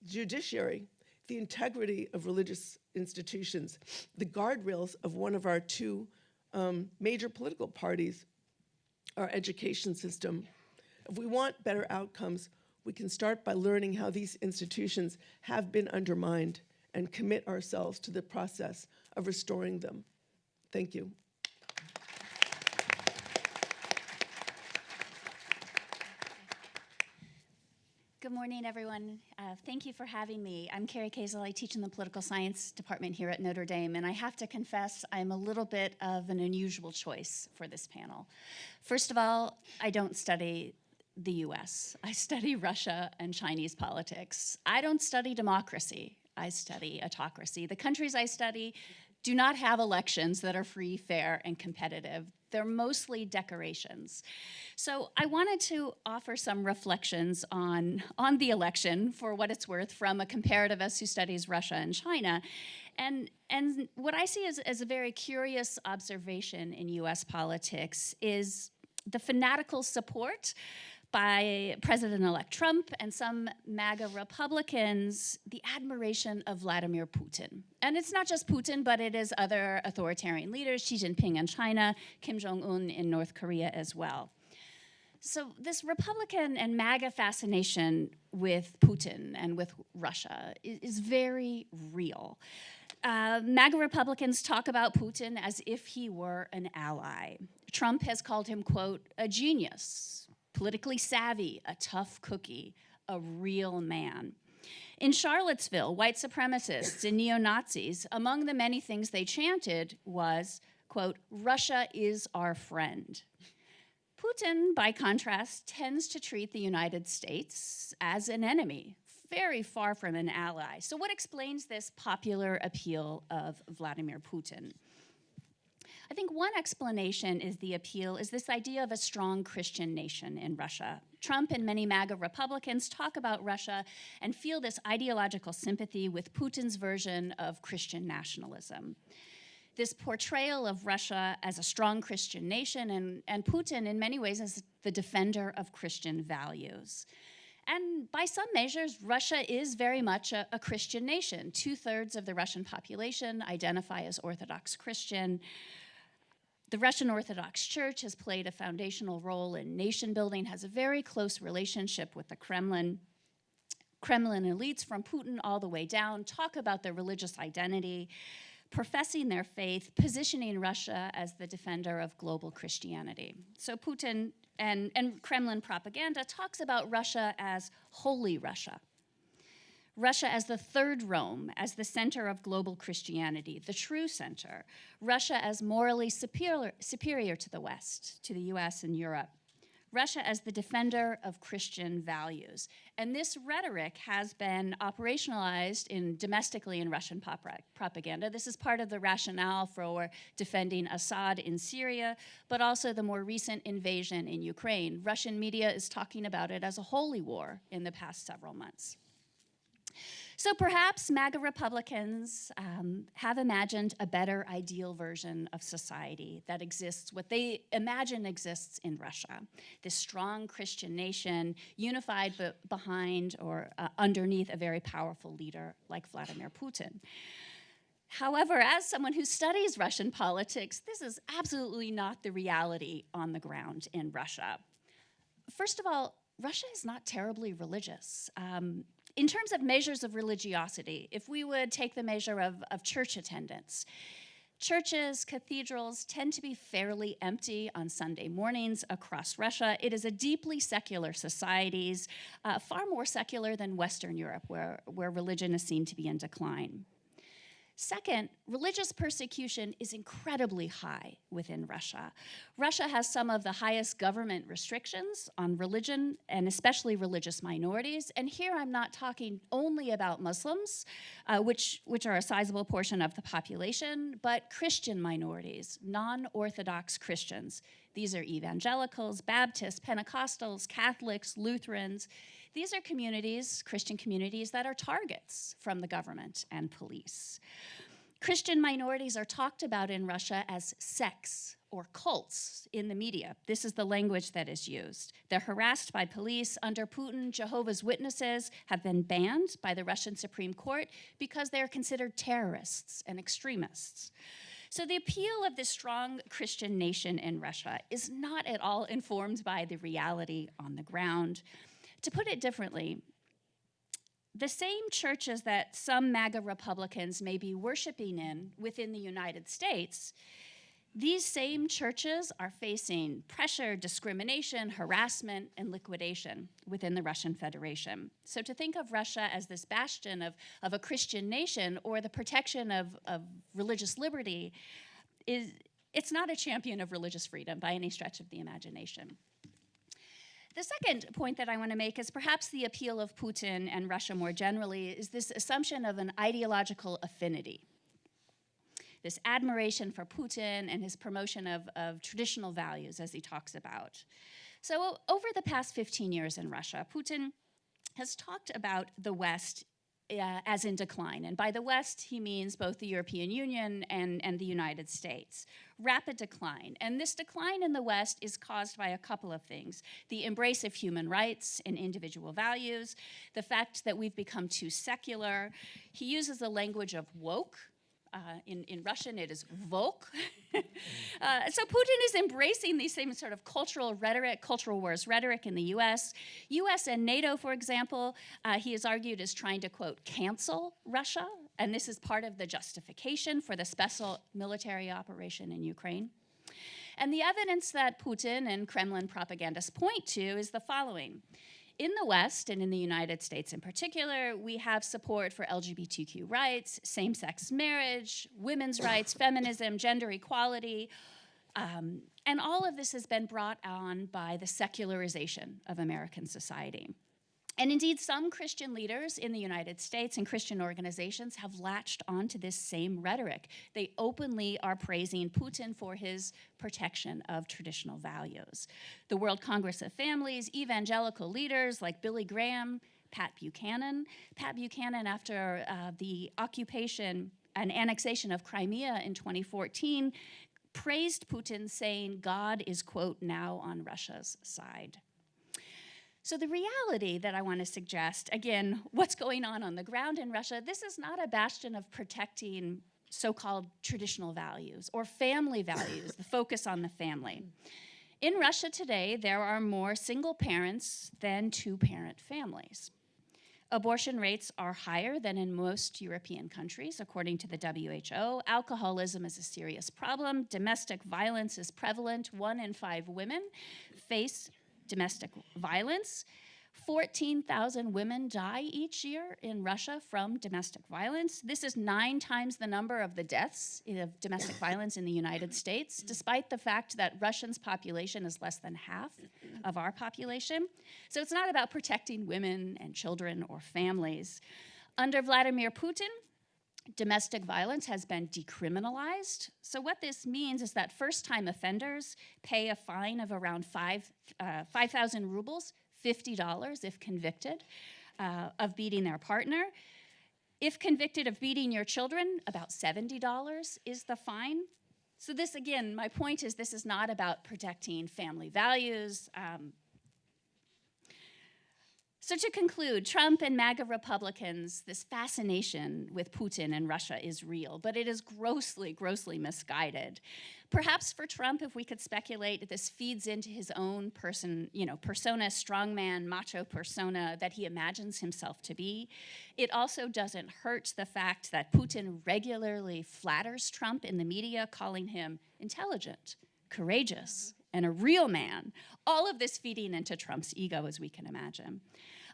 judiciary, the integrity of religious institutions, the guardrails of one of our two major political parties, our education system. If we want better outcomes, we can start by learning how these institutions have been undermined and commit ourselves to the process of restoring them. Thank you.
Good morning, everyone. Thank you for having me. I'm Karrie Koesel. I teach in the political science department here at Notre Dame, and I have to confess I'm a little bit of an unusual choice for this panel. First of all, I don't study the US. I study Russia and Chinese politics. I don't study democracy. I study autocracy. The countries I study do not have elections that are free, fair, and competitive. They're mostly decorations. So I wanted to offer some reflections on the election, for what it's worth, from a comparativist who studies Russia and China. And what I see as a very curious observation in US politics is the fanatical support by President-elect Trump and some MAGA Republicans, the admiration of Vladimir Putin. And it's not just Putin, but it is other authoritarian leaders, Xi Jinping in China, Kim Jong-un in North Korea as well. So this Republican and MAGA fascination with Putin and with Russia is very real. MAGA Republicans talk about Putin as if he were an ally. Trump has called him, quote, a genius, politically savvy, a tough cookie, a real man. In Charlottesville, white supremacists and neo-Nazis, among the many things they chanted was, quote, Russia is our friend. Putin, by contrast, tends to treat the United States as an enemy, very far from an ally. So what explains this popular appeal of Vladimir Putin? I think one explanation is this idea of a strong Christian nation in Russia. Trump and many MAGA Republicans talk about Russia and feel this ideological sympathy with Putin's version of Christian nationalism. This portrayal of Russia as a strong Christian nation and Putin in many ways as the defender of Christian values. And by some measures, Russia is very much a Christian nation. 2/3 of the Russian population identify as Orthodox Christian. The Russian Orthodox Church has played a foundational role in nation building, has a very close relationship with the Kremlin. Kremlin elites from Putin all the way down talk about their religious identity, professing their faith, positioning Russia as the defender of global Christianity. So Putin and Kremlin propaganda talks about Russia as holy Russia. Russia as the third Rome, as the center of global Christianity, the true center. Russia as morally superior to the West, to the US and Europe. Russia as the defender of Christian values. And this rhetoric has been operationalized domestically in Russian propaganda. This is part of the rationale for defending Assad in Syria, but also the more recent invasion in Ukraine. Russian media is talking about it as a holy war in the past several months. So perhaps MAGA Republicans have imagined a better ideal version of society that exists, what they imagine exists in Russia, this strong Christian nation unified behind or underneath a very powerful leader like Vladimir Putin. However, as someone who studies Russian politics, this is absolutely not the reality on the ground in Russia. First of all, Russia is not terribly religious. In terms of measures of religiosity, if we would take the measure of church attendance, churches, cathedrals tend to be fairly empty on Sunday mornings across Russia. It is a deeply secular society, far more secular than Western Europe, where religion is seen to be in decline. Second, religious persecution is incredibly high within Russia. Russia has some of the highest government restrictions on religion, and especially religious minorities. And here I'm not talking only about Muslims, which are a sizable portion of the population, but Christian minorities, non-Orthodox Christians. These are evangelicals, Baptists, Pentecostals, Catholics, Lutherans. These are communities, Christian communities, that are targets from the government and police. Christian minorities are talked about in Russia as sects or cults in the media. This is the language that is used. They're harassed by police. Under Putin, Jehovah's Witnesses have been banned by the Russian Supreme Court because they are considered terrorists and extremists. So the appeal of this strong Christian nation in Russia is not at all informed by the reality on the ground. To put it differently, the same churches that some MAGA Republicans may be worshiping in within the United States, these same churches are facing pressure, discrimination, harassment, and liquidation within the Russian Federation. So to think of Russia as this bastion of a Christian nation or the protection of religious liberty, it's not a champion of religious freedom by any stretch of the imagination. The second point that I want to make is perhaps the appeal of Putin and Russia more generally is this assumption of an ideological affinity, this admiration for Putin and his promotion of traditional values, as he talks about. So over the past 15 years in Russia, Putin has talked about the West as in decline. And by the West, he means both the European Union and the United States. Rapid decline. And this decline in the West is caused by a couple of things. The embrace of human rights and individual values, the fact that we've become too secular. He uses the language of woke. In Russian, it is Volk. So Putin is embracing these same sort of cultural rhetoric, cultural wars rhetoric in the US. US and NATO, for example, he is argued as trying to, quote, cancel Russia. And this is part of the justification for the special military operation in Ukraine. And the evidence that Putin and Kremlin propagandists point to is the following. In the West, and in the United States in particular, we have support for LGBTQ rights, same-sex marriage, women's rights, feminism, gender equality, and all of this has been brought on by the secularization of American society. And indeed, some Christian leaders in the United States and Christian organizations have latched onto this same rhetoric. They openly are praising Putin for his protection of traditional values. The World Congress of Families, evangelical leaders like Billy Graham, Pat Buchanan, after the occupation and annexation of Crimea in 2014, praised Putin, saying, God is, quote, now on Russia's side. So the reality that I want to suggest, again, what's going on the ground in Russia, this is not a bastion of protecting so-called traditional values or family values, the focus on the family. In Russia today, there are more single parents than two-parent families. Abortion rates are higher than in most European countries, according to the WHO. Alcoholism is a serious problem. Domestic violence is prevalent. 1 in 5 women face domestic violence. 14,000 women die each year in Russia from domestic violence. This is 9 times the number of the deaths of domestic violence in the United States, despite the fact that Russians' population is less than half of our population. So it's not about protecting women and children or families. Under Vladimir Putin, domestic violence has been decriminalized. So what this means is that first-time offenders pay a fine of around 5,000 rubles, $50 if convicted of beating their partner. If convicted of beating your children, about $70 is the fine. So this, again, my point is this is not about protecting family values. So to conclude, Trump and MAGA Republicans, this fascination with Putin and Russia is real, but it is grossly, grossly misguided. Perhaps for Trump, if we could speculate, this feeds into his own persona, strongman, macho persona that he imagines himself to be. It also doesn't hurt the fact that Putin regularly flatters Trump in the media, calling him intelligent, courageous, and a real man. All of this feeding into Trump's ego, as we can imagine.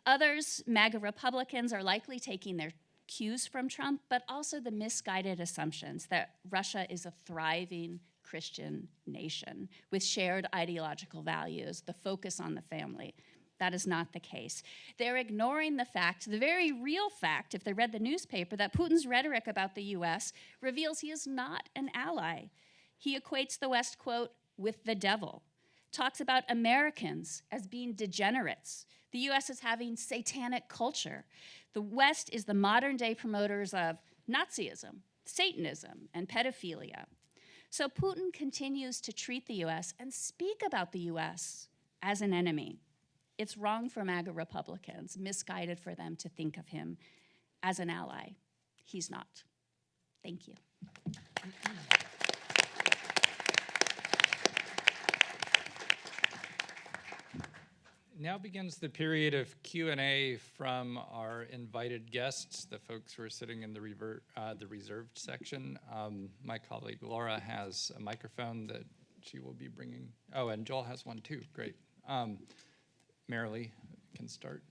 Others, MAGA Republicans, are likely taking their cues from Trump, but also the misguided assumptions that Russia is a thriving Christian nation with shared ideological values, the focus on the family. That is not the case. They're ignoring the fact, the very real fact, if they read the newspaper, that Putin's rhetoric about the US reveals he is not an ally. He equates the West, quote, with the devil, talks about Americans as being degenerates, the US as having satanic culture. The West is the modern day promoters of Nazism, Satanism, and pedophilia. So Putin continues to treat the US and speak about the US as an enemy. It's wrong for MAGA Republicans, misguided for them to think of him as an ally. He's not. Thank you.
Now begins the period of Q&A from our invited guests, the folks who are sitting in the reserved section. My colleague Laura has a microphone that she will be bringing. Oh, and Joel has one too, great. Marilee can start.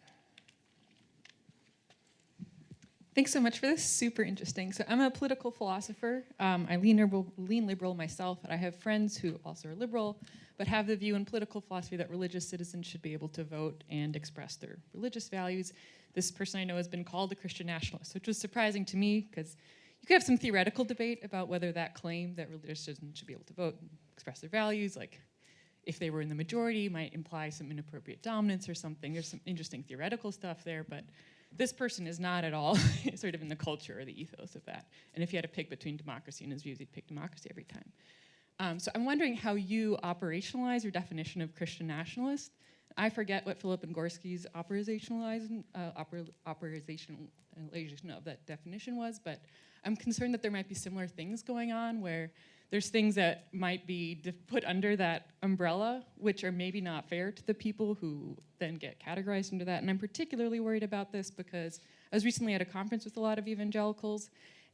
Thanks so much for this, super interesting. So I'm a political philosopher. I lean liberal myself, and I have friends who also are liberal, but have the view in political philosophy that religious citizens should be able to vote and express their religious values. This person I know has been called a Christian nationalist, which was surprising to me because you could have some theoretical debate about whether that claim that religious citizens should be able to vote and express their values, like if they were in the majority, might imply some inappropriate dominance or something. There's some interesting theoretical stuff there, but this person is not at all sort of in the culture or the ethos of that. And if he had to pick between democracy and his views, he'd pick democracy every time. So I'm wondering how you operationalize your definition of Christian nationalist. I forget what Philip and Gorski's operationalization of that definition was, but I'm concerned that there might be similar things going on where there's things that might be put under that umbrella, which are maybe not fair to the people who then get categorized into that. And I'm particularly worried about this because I was recently at a conference with a lot of evangelicals,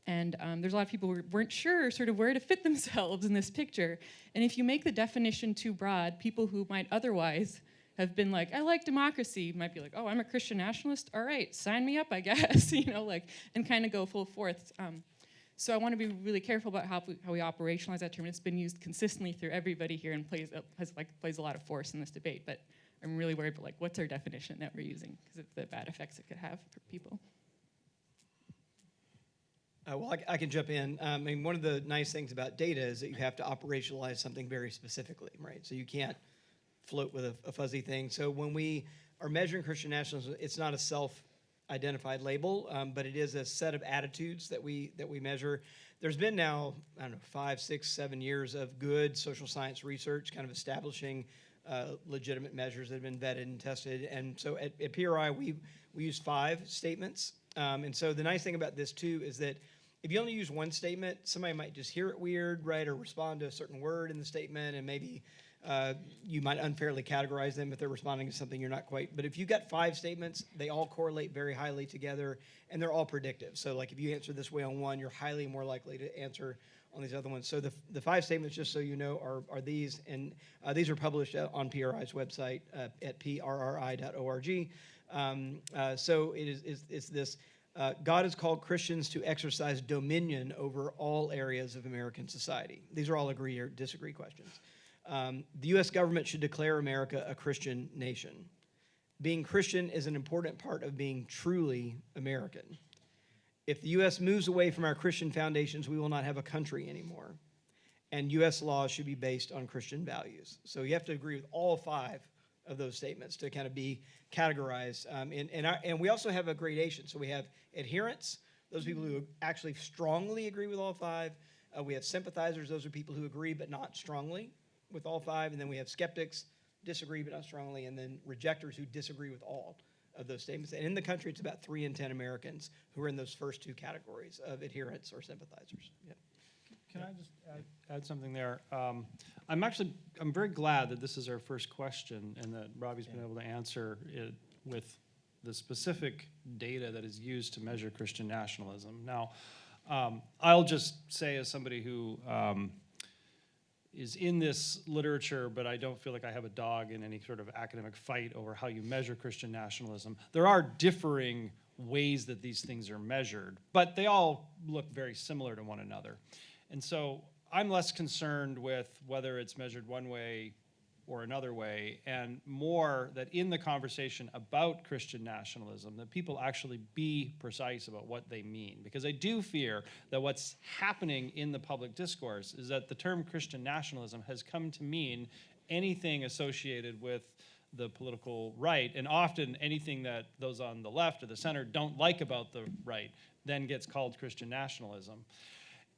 and there's a lot of people who weren't sure sort of where to fit themselves in this picture. And if you make the definition too broad, people who might otherwise have been like, I like democracy, might be like, oh, I'm a Christian nationalist? All right, sign me up, I guess, and kind of go full forth. So I want to be really careful about how we operationalize that term. It's been used consistently through everybody here and plays a lot of force in this debate, but I'm really worried about what's our definition that we're using because of the bad effects it could have for people.
Well, I can jump in. One of the nice things about data is that you have to operationalize something very specifically, right? So you can't float with a fuzzy thing. So when we are measuring Christian nationalism, it's not a self-identified label, but it is a set of attitudes that we measure. There's been now, 5, 6, 7 years of good social science research kind of establishing legitimate measures that have been vetted and tested. And so at PRI, we use 5 statements. And so the nice thing about this too is that if you only use one statement, somebody might just hear it weird, right, or respond to a certain word in the statement, and maybe you might unfairly categorize them if they're responding to something you're not quite. But if you got 5 statements, they all correlate very highly together, and they're all predictive. So like if you answer this way on one, you're highly more likely to answer on these other ones. So the 5 statements, just so you know, are these, and these are published on PRI's website at prri.org. So it's this. God has called Christians to exercise dominion over all areas of American society. These are all agree or disagree questions. The U.S. government should declare America a Christian nation. Being Christian is an important part of being truly American. If the U.S. moves away from our Christian foundations, we will not have a country anymore. And U.S. laws should be based on Christian values. So you have to agree with all 5 of those statements to kind of be categorized. And we also have a gradation. So we have adherents, those people who actually strongly agree with all 5. We have sympathizers, those are people who agree but not strongly with all 5. And then we have skeptics, disagree but not strongly, and then rejectors who disagree with all of those statements. And in the country, it's about 3 in 10 Americans who are in those first 2 categories of adherents or sympathizers. Yeah.
Can I just add something there? I'm very glad that this is our first question and that Robbie's been able to answer it with the specific data that is used to measure Christian nationalism. Now, I'll just say as somebody who is in this literature, but I don't feel like I have a dog in any sort of academic fight over how you measure Christian nationalism. There are differing ways that these things are measured, but they all look very similar to one another. And so I'm less concerned with whether it's measured one way or another way, and more that in the conversation about Christian nationalism, that people actually be precise about what they mean. Because I do fear that what's happening in the public discourse is that the term Christian nationalism has come to mean anything associated with the political right, and often anything that those on the left or the center don't like about the right then gets called Christian nationalism.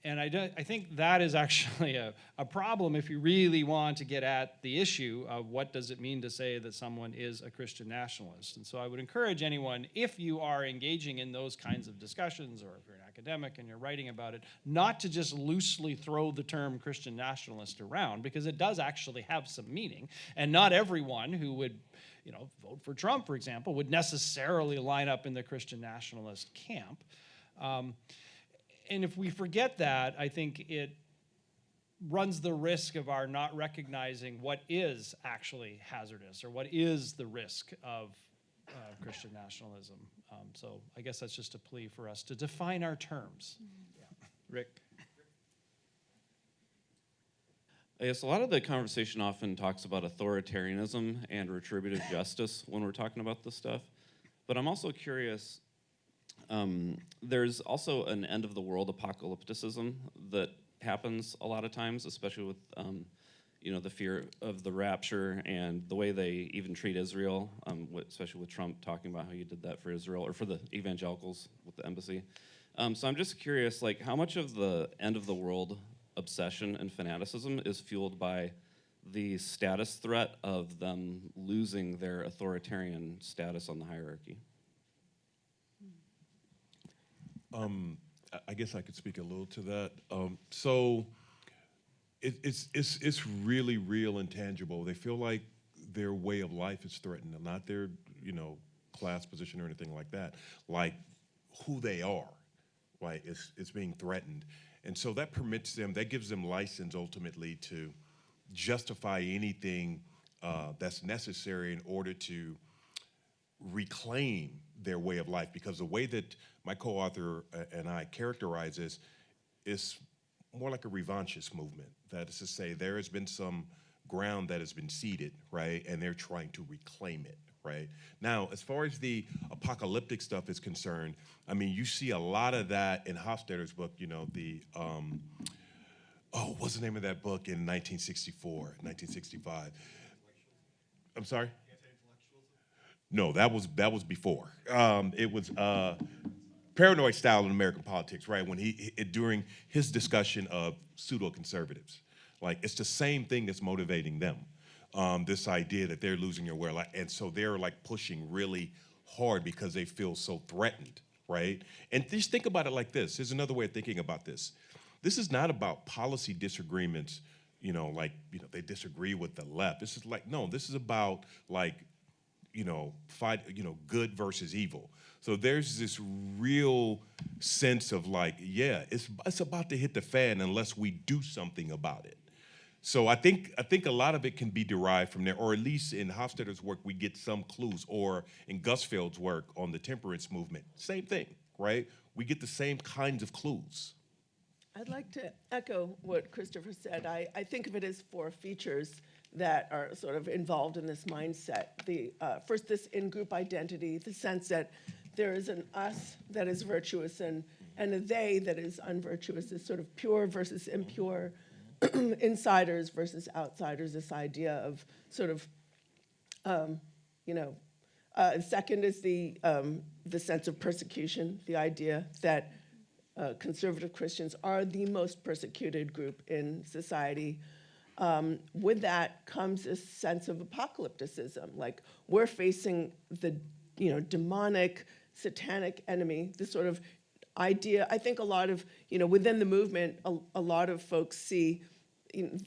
And I think that is actually a problem if you really want to get at the issue of what does it mean to say that someone is a Christian nationalist. And so I would encourage anyone, if you are engaging in those kinds of discussions, or if you're an academic and you're writing about it, not to just loosely throw the term Christian nationalist around, because it does actually have some meaning. And not everyone who would vote for Trump, for example, would necessarily line up in the Christian nationalist camp. And if we forget that, I think it runs the risk of our not recognizing what is actually hazardous or what is the risk of Christian nationalism. So I guess that's just a plea for us to define our terms. Yeah. Rick?
Yes, a lot of the conversation often talks about authoritarianism and retributive justice when we're talking about this stuff. But I'm also curious, there's also an end of the world apocalypticism that happens a lot of times, especially with the fear of the rapture and the way they even treat Israel, especially with Trump talking about how he did that for Israel or for the evangelicals with the embassy. So I'm just curious, like, how much of the end of the world obsession and fanaticism is fueled by the status threat of them losing their authoritarian status on the hierarchy?
I guess I could speak a little to that. So it's really real and tangible. They feel like their way of life is threatened, and not their class position or anything like that. Like who they are, like it's being threatened, and so that permits them. That gives them license ultimately to justify anything that's necessary in order to reclaim their way of life, because the way that my co-author and I characterize this is more like a revanchist movement. That is to say, there has been some ground that has been ceded, right? And they're trying to reclaim it, right? Now, as far as the apocalyptic stuff is concerned, I mean, you see a lot of that in Hofstadter's book, what's the name of that book in 1965? I'm sorry? No, that was before. It was Paranoid Style in American Politics, right? When during his discussion of pseudo-conservatives, like it's the same thing that's motivating them. this idea that they're losing their way, and so they're like pushing really hard because they feel so threatened, right? And just think about it like this. Here's another way of thinking about this. This is not about policy disagreements, they disagree with the left. This is like, no, this is about like, good versus evil. So there's this real sense of like, yeah, it's about to hit the fan unless we do something about it. So I think a lot of it can be derived from there, or at least in Hofstadter's work, we get some clues, or in Gusfeld's work on the temperance movement, same thing, right? We get the same kinds of clues.
I'd like to echo what Christopher said. I think of it as 4 features that are sort of involved in this mindset. First, this in-group identity, the sense that there is an us that is virtuous and a they that is unvirtuous, this sort of pure versus impure, insiders versus outsiders, this idea of sort of, second is the sense of persecution, the idea that conservative Christians are the most persecuted group in society. With that comes a sense of apocalypticism, like we're facing the demonic, satanic enemy, this sort of idea. I think a lot of, within the movement, a lot of folks see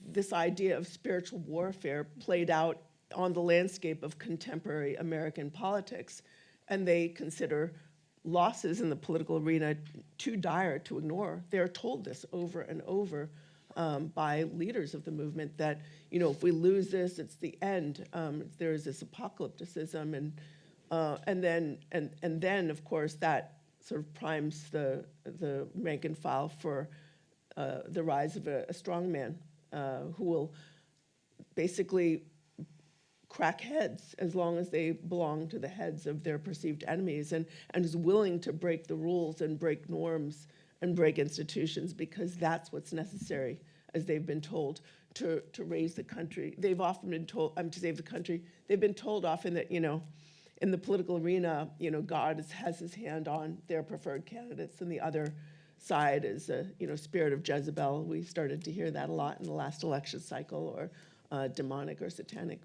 this idea of spiritual warfare played out on the landscape of contemporary American politics, and they consider losses in the political arena too dire to ignore. They're told this over and over by leaders of the movement that, if we lose this, it's the end. There is this apocalypticism, and then of course that sort of primes the rank and file for the rise of a strongman who will basically crack heads as long as they belong to the heads of their perceived enemies, and is willing to break the rules and break norms and break institutions because that's what's necessary, as they've been told, to raise the country. They've often been told, to save the country, they've been told often that, in the political arena, God has his hand on their preferred candidates, and the other side is a, spirit of Jezebel. We started to hear that a lot in the last election cycle, or demonic or satanic.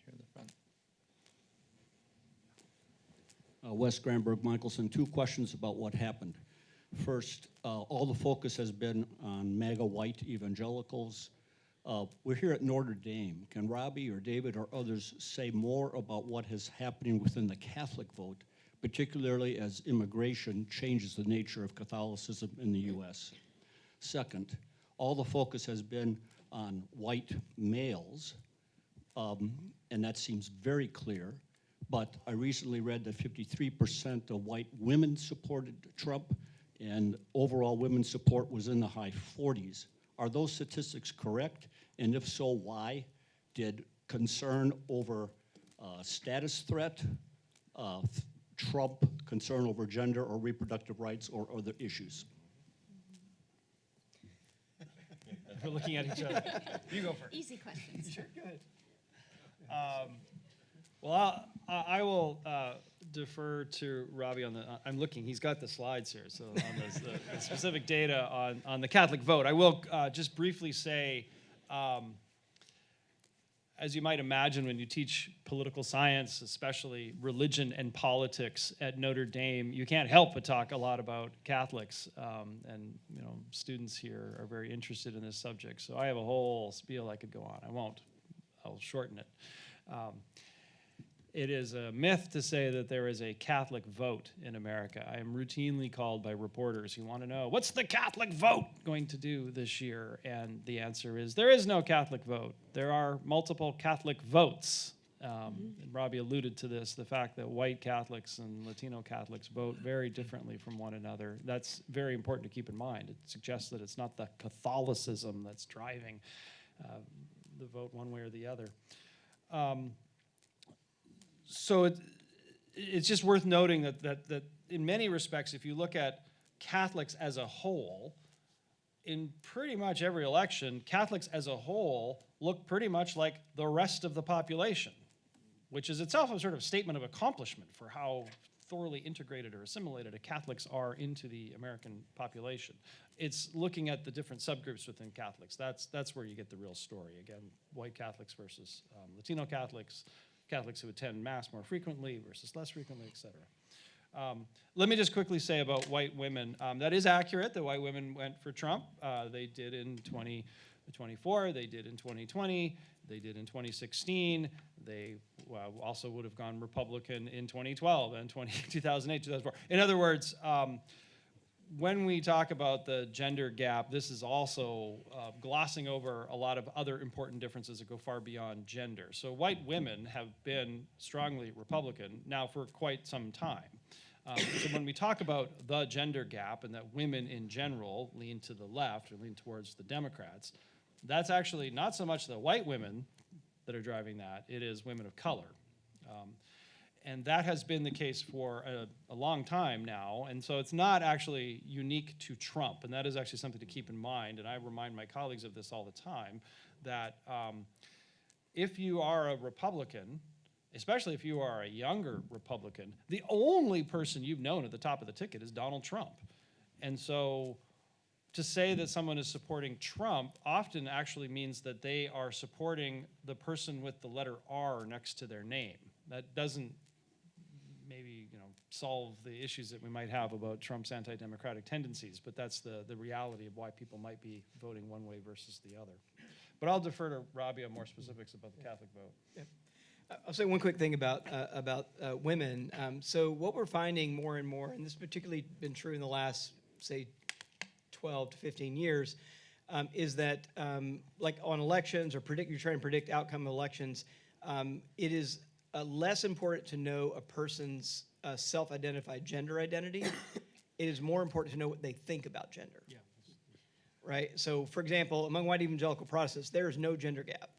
Here in the front. Wes Granberg Michelson, 2 questions about what happened. First, all the focus has been on MAGA white evangelicals. We're here at Notre Dame. Can Robbie or David or others say more about what is happening within the Catholic vote, particularly as immigration changes the nature of Catholicism in the U.S.? Second, all the focus has been on white males, and that seems very clear. But I recently read that 53% of white women supported Trump, and overall women's support was in the high 40s. Are those statistics correct? And if so, why? Did concern over status threat trump concern over gender or reproductive rights or other issues?
We're looking at each other. You go first.
Easy questions.
Sure, go ahead. Well, I will defer to Robbie on the. I'm looking. He's got the slides here, so on the specific data on the Catholic vote. I will just briefly say, as you might imagine, when you teach political science, especially religion and politics at Notre Dame, you can't help but talk a lot about Catholics, and students here are very interested in this subject. So I have a whole spiel I could go on. I won't. I'll shorten it. It is a myth to say that there is a Catholic vote in America. I am routinely called by reporters who want to know, what's the Catholic vote going to do this year? And the answer is, there is no Catholic vote. There are multiple Catholic votes. And Robbie alluded to this, the fact that white Catholics and Latino Catholics vote very differently from one another. That's very important to keep in mind. It suggests that it's not the Catholicism that's driving the vote one way or the other. So it's just worth noting that in many respects, if you look at Catholics as a whole, in pretty much every election, Catholics as a whole look pretty much like the rest of the population, which is itself a sort of statement of accomplishment for how thoroughly integrated or assimilated as Catholics are into the American population. It's looking at the different subgroups within Catholics. That's where you get the real story. Again, white Catholics versus Latino Catholics, Catholics who attend Mass more frequently versus less frequently, et cetera. Let me just quickly say about white women. That is accurate that white women went for Trump. They did in 2024, they did in 2020, they did in 2016. They also would have gone Republican in 2012 and 2008, 2004. In other words, when we talk about the gender gap, this is also glossing over a lot of other important differences that go far beyond gender. So white women have been strongly Republican now for quite some time. So when we talk about the gender gap and that women in general lean to the left or lean towards the Democrats, that's actually not so much the white women that are driving that, it is women of color. And that has been the case for a long time now, and so it's not actually unique to Trump, and that is actually something to keep in mind, and I remind my colleagues of this all the time, that if you are a Republican, especially if you are a younger Republican, the only person you've known at the top of the ticket is Donald Trump. And so to say that someone is supporting Trump often actually means that they are supporting the person with the letter R next to their name. That doesn't maybe solve the issues that we might have about Trump's anti-democratic tendencies, but that's the reality of why people might be voting one way versus the other. But I'll defer to Robbie on more specifics about the Catholic vote.
Yeah. I'll say one quick thing about women. So what we're finding more and more, and this has particularly been true in the last, say, 12 to 15 years, is that like on elections or you're trying to predict outcome of elections, it is less important to know a person's self-identified gender identity. It is more important to know what they think about gender.
Yeah.
Right? So, for example, among white evangelical Protestants, there is no gender gap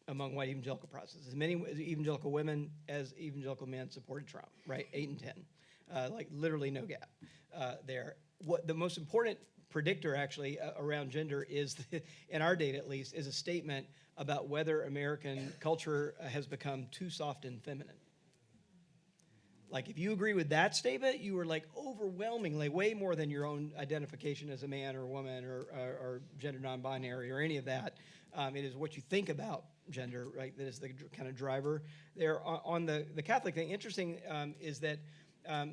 among white evangelical Protestants. As many evangelical women as evangelical men supported Trump, right? 8 and 10. Like literally no gap there. What the most important predictor actually around gender is, in our data at least, is a statement about whether American culture has become too soft and feminine. Like if you agree with that statement, you are like overwhelmingly, way more than your own identification as a man or a woman or gender non-binary or any of that. It is what you think about gender, right? That is the kind of driver there. On the Catholic thing, interesting is that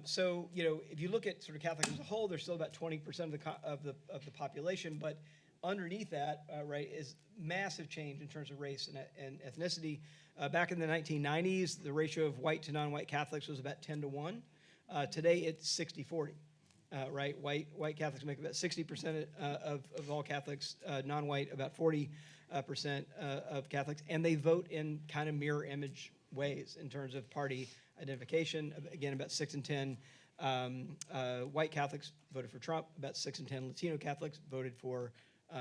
so if you look at sort of Catholics as a whole, there's still about 20% of the population, but underneath that, right, is massive change in terms of race and ethnicity. Back in the 1990s, the ratio of white to non-white Catholics was about 10 to 1. Today, it's 60-40. Right, white Catholics make about 60% of all Catholics, non-white about 40% of Catholics, and they vote in kind of mirror image ways in terms of party identification. Again, about 6 and 10 white Catholics voted for Trump. About 6 and 10 Latino Catholics voted for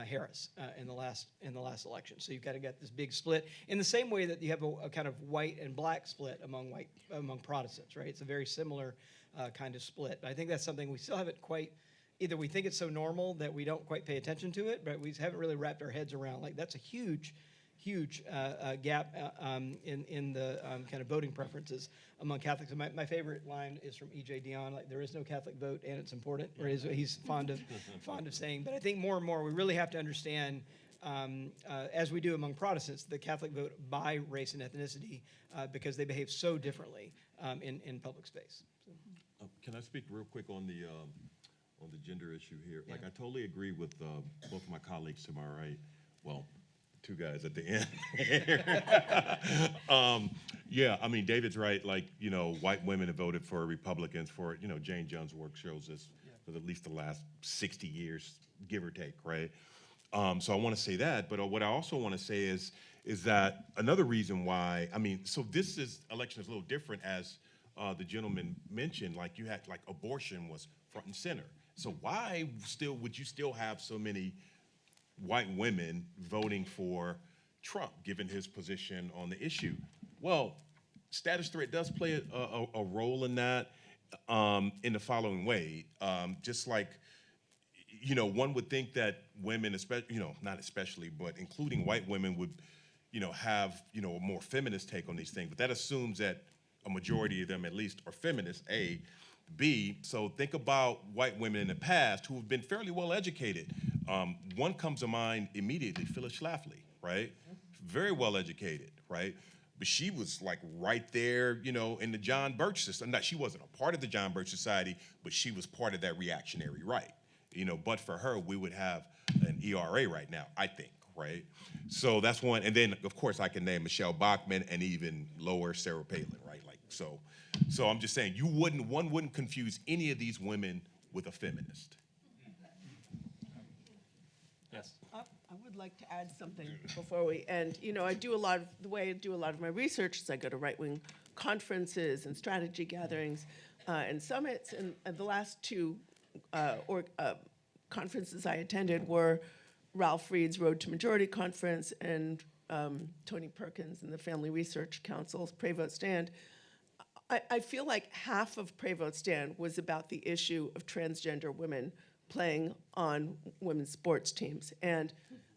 Harris in the last election. So you've got to get this big split in the same way that you have a kind of white and black split among Protestants, right? It's a very similar kind of split. But I think that's something we still haven't quite. Either we think it's so normal that we don't quite pay attention to it, but we haven't really wrapped our heads around. Like that's a huge gap in the kind of voting preferences among Catholics. And my favorite line is from E.J. Dionne, like there is no Catholic vote and it's important, or he's fond of saying. But I think more and more we really have to understand, as we do among Protestants, the Catholic vote by race and ethnicity because they behave so differently in public space. So.
Can I speak real quick on the gender issue here? Like I totally agree with both of my colleagues to my right. Well, two guys at the end. Yeah, I mean, David's right. Like, white women have voted for Republicans for, Jane Jones' work shows us for at least the last 60 years, give or take, right? So I want to say that, but what I also want to say is that another reason why, so this election is a little different as the gentleman mentioned, like you had, like abortion was front and center. So why would you still have so many white women voting for Trump, given his position on the issue? Well, status threat does play a role in that in the following way. Just like, one would think that women, especially, not especially, but including white women would, have, a more feminist take on these things. But that assumes that a majority of them at least are feminists, A. B, so think about white women in the past who have been fairly well educated. One comes to mind immediately, Phyllis Schlafly, right? Very well educated, right? But she was like right there, you know, in the John Birch system. She wasn't a part of the John Birch Society, but she was part of that reactionary right. You know, but for her, we would have an ERA right now, I think, right? So that's one, and then of course I can name Michelle Bachmann and even lower Sarah Palin, right? Like, so I'm just saying, one wouldn't confuse any of these women with a feminist.
Yes.
I would like to add something before we end. You know, the way I do a lot of my research is I go to right-wing conferences and strategy gatherings and summits, and the last two conferences I attended were Ralph Reed's Road to Majority Conference and Tony Perkins and the Family Research Council's Pray Vote Stand. I feel like half of Pray Vote Stand was about the issue of transgender women playing on women's sports teams. And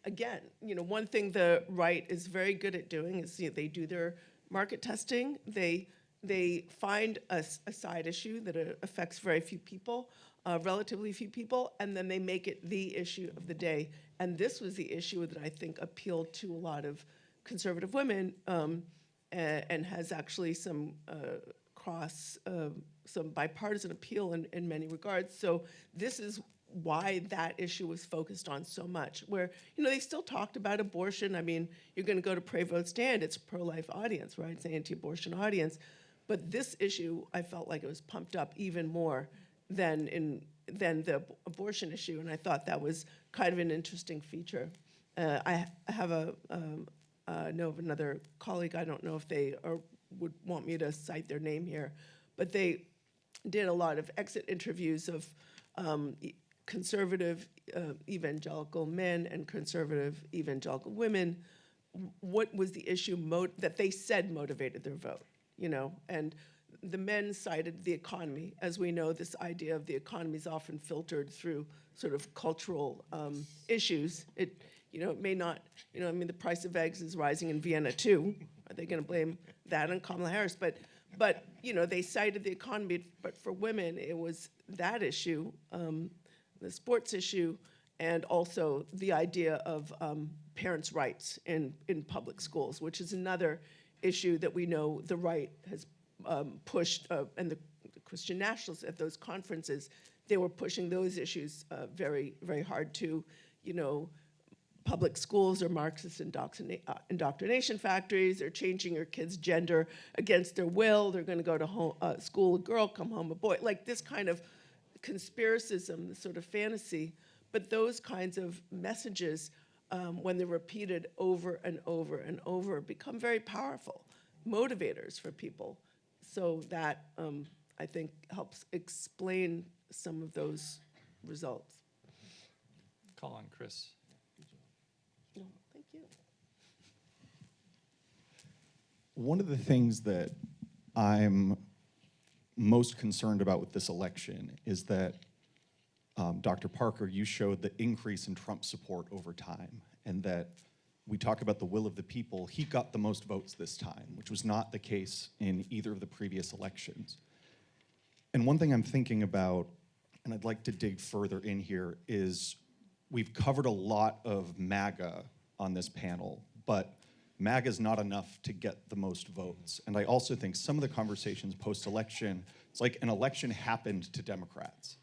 again, you know, one thing the right is very good at doing is, you know, they do their market testing. They find a side issue that affects very few people, relatively few people, and then they make it the issue of the day. And this was the issue that I think appealed to a lot of conservative women and has actually some some bipartisan appeal in many regards. So this is why that issue was focused on so much, where, you know, they still talked about abortion. I mean, you're going to go to Pray Vote Stand, it's a pro-life audience, right? It's an anti-abortion audience. But this issue, I felt like it was pumped up even more than the abortion issue, and I thought that was kind of an interesting feature. I have know of another colleague, I don't know if they would want me to cite their name here, but they did a lot of exit interviews of conservative evangelical men and conservative evangelical women. What was the issue that they said motivated their vote, you know? And the men cited the economy. As we know, this idea of the economy is often filtered through sort of cultural issues. It may not, you know, I mean, the price of eggs is rising in Vienna too. Are they going to blame that on Kamala Harris? But you know, they cited the economy, but for women, it was that issue, the sports issue, and also the idea of parents' rights in public schools, which is another issue that we know the right has pushed, and the Christian nationalists at those conferences, they were pushing those issues very, very hard too. You know, public schools are Marxist indoctrination factories. They're changing your kids' gender against their will. They're going to go to school a girl, come home a boy. Like this kind of conspiracism, this sort of fantasy. But those kinds of messages, when they're repeated over and over and over, become very powerful motivators for people. So that, I think, helps explain some of those results.
Call on Chris.
No, thank you.
One of the things that I'm most concerned about with this election is that, Dr. Parker, you showed the increase in Trump support over time, and that we talk about the will of the people. He got the most votes this time, which was not the case in either of the previous elections. And one thing I'm thinking about, and I'd like to dig further in here, is we've covered a lot of MAGA on this panel, but MAGA is not enough to get the most votes. And I also think some of the conversations post-election, it's like an election happened to Democrats.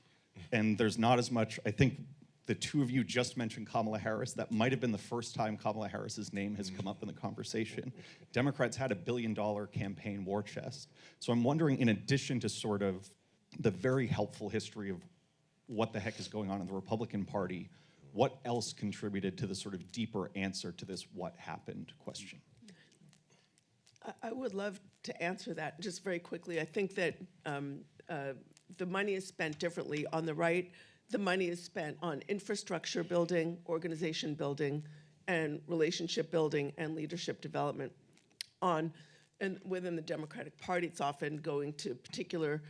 And there's not as much, I think the two of you just mentioned Kamala Harris. That might have been the first time Kamala Harris's name has come up in the conversation. Democrats had $1 billion campaign war chest. So I'm wondering, in addition to sort of the very helpful history of what the heck is going on in the Republican Party, what else contributed to the sort of deeper answer to this what happened question?
I would love to answer that just very quickly. I think that the money is spent differently. On the right, the money is spent on infrastructure building, organization building, and relationship building and leadership development. And within the Democratic Party, it's often going to particular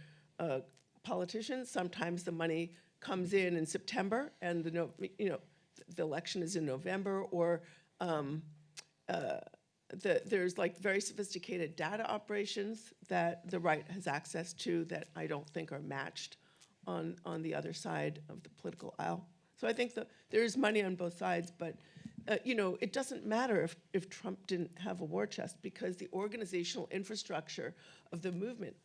politicians. Sometimes the money comes in September, and the election is in November, or there's like very sophisticated data operations that the right has access to that I don't think are matched on the other side of the political aisle. So I think there is money on both sides, but it doesn't matter if Trump didn't have a war chest, because the organizational infrastructure of the movement,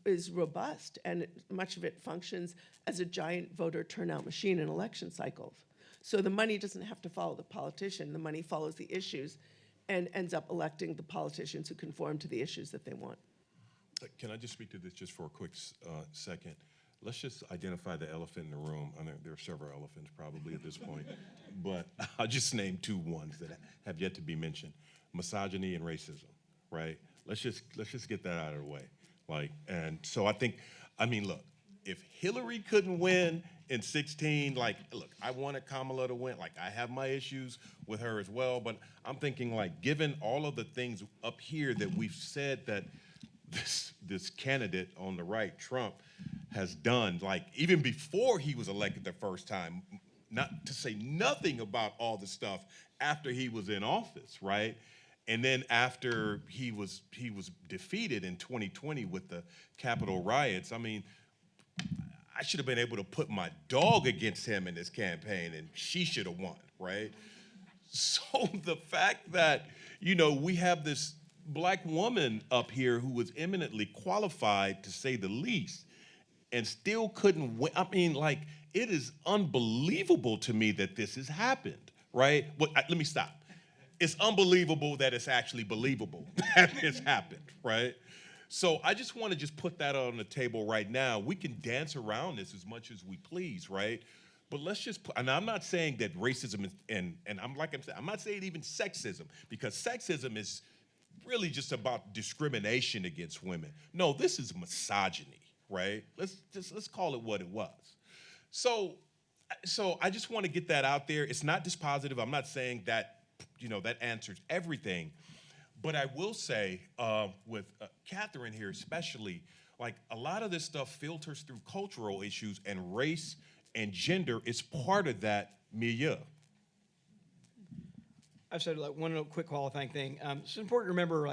is robust, and much of it functions as a giant voter turnout machine in election cycles. So the money doesn't have to follow the politician. The money follows the issues and ends up electing the politicians who conform to the issues that they want.
Can I just speak to this just for a quick second? Let's just identify the elephant in the room. I know there are several elephants probably at this point, but I'll just name two ones that have yet to be mentioned: misogyny and racism. Right? Let's just get that out of the way. And so look, if Hillary couldn't win in 2016, I wanted Kamala to win. I have my issues with her as well, but I'm thinking, given all of the things up here that we've said that this candidate on the right, Trump, has done, even before he was elected the first time, not to say nothing about all the stuff after he was in office, right? And then after he was defeated in 2020 with the Capitol riots, I should have been able to put my dog against him in this campaign, and she should have won, right? So the fact that, we have this black woman up here who was eminently qualified, to say the least, and still couldn't win. It is unbelievable to me that this has happened, right? Let me stop. It's unbelievable that it's actually believable that this happened, right? So I just want to put that on the table right now. We can dance around this as much as we please, right? But let's just and I'm not saying that racism I'm not saying even sexism, because sexism is really just about discrimination against women. No, this is misogyny, right? Let's call it what it was. So I just want to get that out there. It's not dispositive. I'm not saying that that answers everything. But I will say, with Katherine here especially, a lot of this stuff filters through cultural issues, and race and gender is part of that milieu.
I've said one quick qualifying thing. It's important to remember,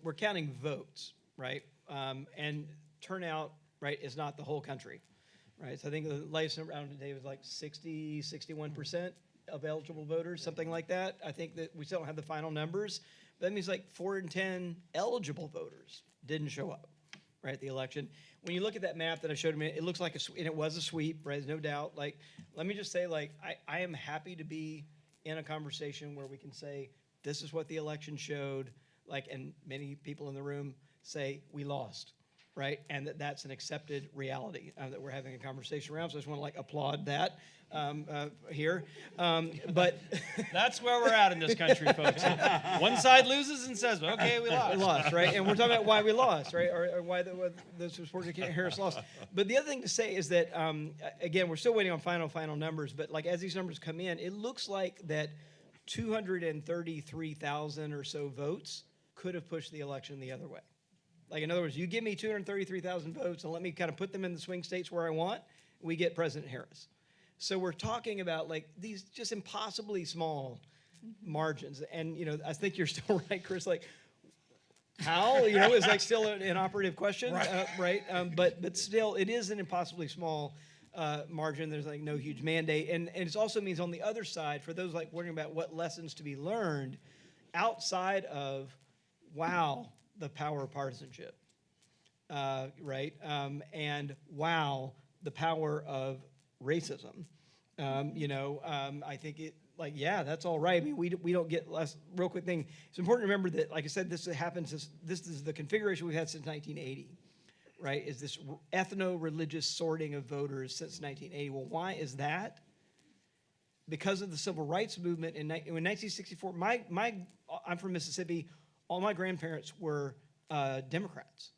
we're counting votes, right? And turnout, right, is not the whole country, right? So I think the latest number out today was 61% of eligible voters, something like that. I think that we still don't have the final numbers. But that means 4 in 10 eligible voters didn't show up, right, at the election. When you look at that map that I showed him, it looks like and it was a sweep, right? There's no doubt. Let me just say, I am happy to be in a conversation where we can say, this is what the election showed, and many people in the room say we lost, right? And that's an accepted reality that we're having a conversation around. So I just want to applaud that here. But
that's where we're at in this country, folks. One side loses and says, okay, we lost.
We lost, right? And we're talking about why we lost, right? Or why the supporters can't hear us lost. But the other thing to say is that, again, we're still waiting on final numbers, but as these numbers come in, it looks like that 233,000 or so votes could have pushed the election the other way. In other words, you give me 233,000 votes and let me kind of put them in the swing states where I want, we get President Harris. So we're talking about these just impossibly small margins. And, I think you're still right, Chris, how, is still an operative question, right? But still, it is an impossibly small margin. There's no huge mandate. And it also means on the other side, for those wondering about what lessons to be learned, outside of, wow, the power of partisanship, right? And wow, the power of racism. I think that's all right. We don't get less. Real quick thing. It's important to remember that, like I said, this happens. This is the configuration we've had since 1980, right? Is this ethno-religious sorting of voters since 1980? Well, why is that? Because of the civil rights movement in 1964. I'm from Mississippi. All my grandparents were Democrats,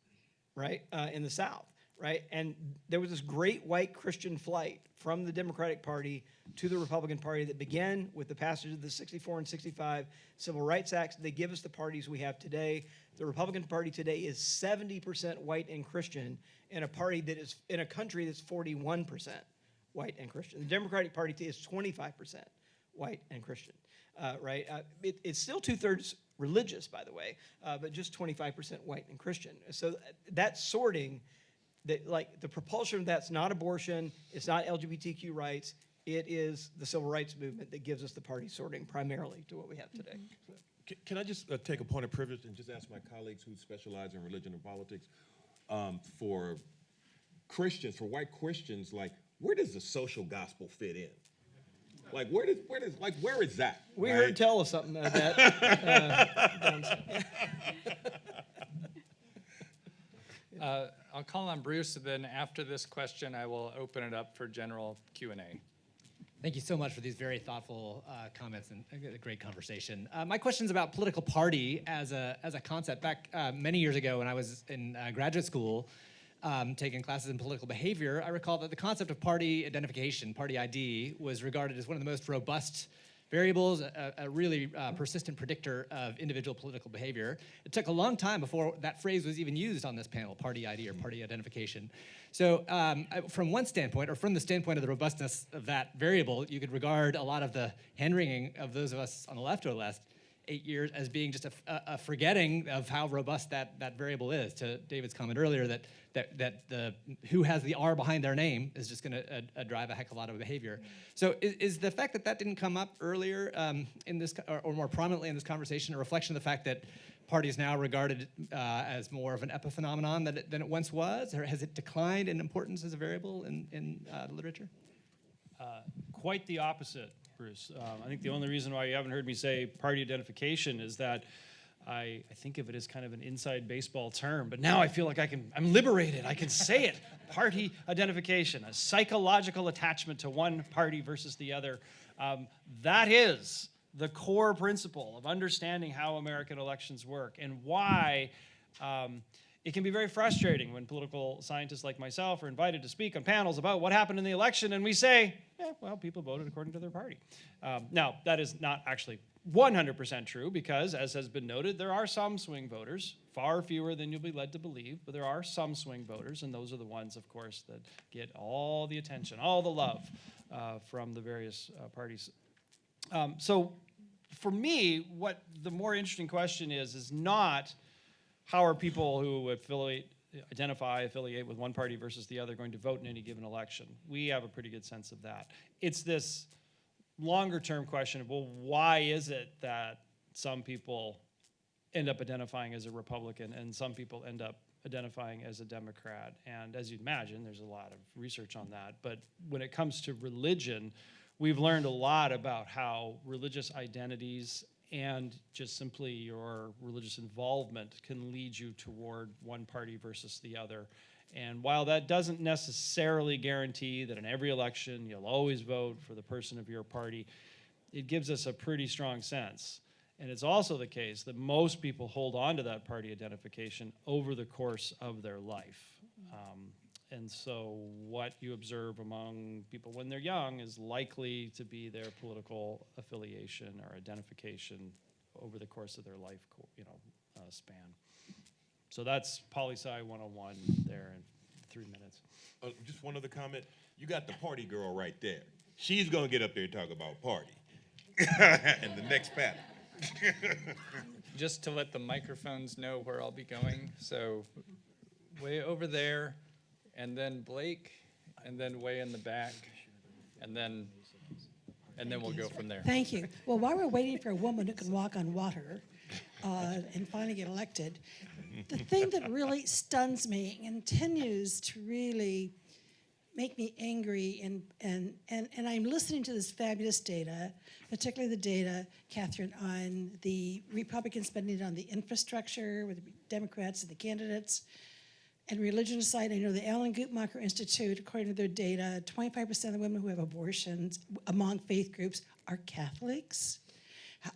right, in the South, right? And there was this great white Christian flight from the Democratic Party to the Republican Party that began with the passage of the 64 and 65 Civil Rights Acts. They give us the parties we have today. The Republican Party today is 70% white and Christian in a party that is in a country that's 41% white and Christian. The Democratic Party is 25% white, and Christian, right? It's still 2/3 religious, by the way, but just 25% white and Christian. So that sorting, that like the propulsion of that's not abortion, it's not LGBTQ rights, it is the civil rights movement that gives us the party sorting primarily to what we have today. So.
Can I just take a point of privilege and just ask my colleagues who specialize in religion and politics, for Christians, for white Christians, like, where does the social gospel fit in? Like, where is that?
We
right?
heard tell of something of that.
I'll call on Bruce, and then after this question, I will open it up for general Q&A.
Thank you so much for these very thoughtful comments and a great conversation. My question is about political party as a concept. Back many years ago when I was in graduate school, taking classes in political behavior, I recall that the concept of party identification, party ID, was regarded as one of the most robust variables, a really persistent predictor of individual political behavior. It took a long time before that phrase was even used on this panel, party ID or party identification. So from one standpoint, or from the standpoint of the robustness of that variable, you could regard a lot of the hand-wringing of those of us on the left over the last 8 years as being just a forgetting of how robust that variable is. To David's comment earlier that the who has the R behind their name is just going to drive a heck of a lot of behavior. So is the fact that didn't come up earlier in this, or more prominently in this conversation, a reflection of the fact that party is now regarded as more of an epiphenomenon than it once was, or has it declined in importance as a variable in the literature?
Quite the opposite, Bruce. I think the only reason why you haven't heard me say party identification is that I think of it as kind of an inside baseball term, but now I feel like I'm liberated. I can say it. Party identification, a psychological attachment to one party versus the other. That is the core principle of understanding how American elections work and why it can be very frustrating when political scientists like myself are invited to speak on panels about what happened in the election, and we say, well, people voted according to their party. Now, that is not actually 100% true, because, as has been noted, there are some swing voters, far fewer than you'll be led to believe, but there are some swing voters, and those are the ones, of course, that get all the attention, all the love from the various parties. So for me, what the more interesting question is not how are people who affiliate with one party versus the other going to vote in any given election. We have a pretty good sense of that. It's this longer term question of, well, why is it that some people end up identifying as a Republican and some people end up identifying as a Democrat? And as you'd imagine, there's a lot of research on that. But when it comes to religion, we've learned a lot about how religious identities and just simply your religious involvement can lead you toward one party versus the other. And while that doesn't necessarily guarantee that in every election you'll always vote for the person of your party, it gives us a pretty strong sense. And it's also the case that most people hold on to that party identification over the course of their life. And so what you observe among people when they're young is likely to be their political affiliation or identification over the course of their life, span. So that's Poli-Sci 101 there in 3 minutes.
Just one other comment. You got the party girl right there. She's going to get up there and talk about party in the next panel.
Just to let the microphones know where I'll be going. So way over there, and then Blake, and then way in the back, and then we'll go from there.
Thank you. Well, while we're waiting for a woman who can walk on water and finally get elected, the thing that really stuns me and continues to really make me angry, and I'm listening to this fabulous data, particularly the data, Katherine, on the Republican spending on the infrastructure with the Democrats and the candidates. And religion aside, I know the Alan Guttmacher Institute, according to their data, 25% of the women who have abortions among faith groups are Catholics.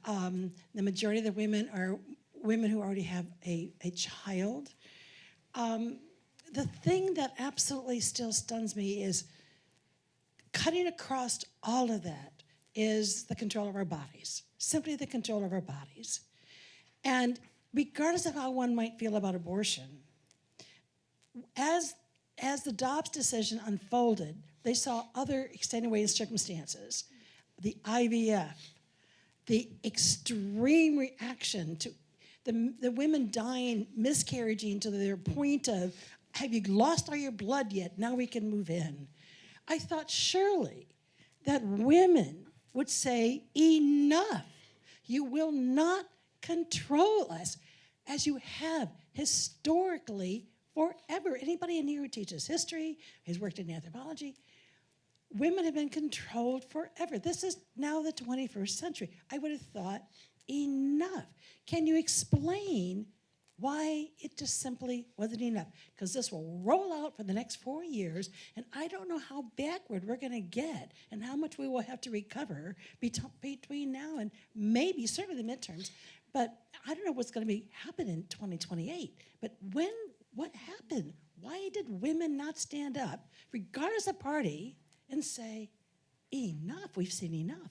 The majority of the women are women who already have a child. The thing that absolutely still stuns me is cutting across all of that is the control of our bodies, simply the control of our bodies. And regardless of how one might feel about abortion, as the Dobbs decision unfolded, they saw other extenuating circumstances. the IVF, the extreme reaction to the women dying, miscarriaging to their point of, have you lost all your blood yet? Now we can move in. I thought surely that women would say, enough. You will not control us as you have historically forever. Anybody in here who teaches history, who's worked in anthropology, women have been controlled forever. This is now the 21st century. I would have thought, enough. Can you explain why it just simply wasn't enough? Because this will roll out for the next 4 years, and I don't know how backward we're going to get and how much we will have to recover between now and maybe, certainly the midterms, but I don't know what's going to be happen in 2028. But what happened? Why did women not stand up, regardless of party, and say, enough, we've seen enough?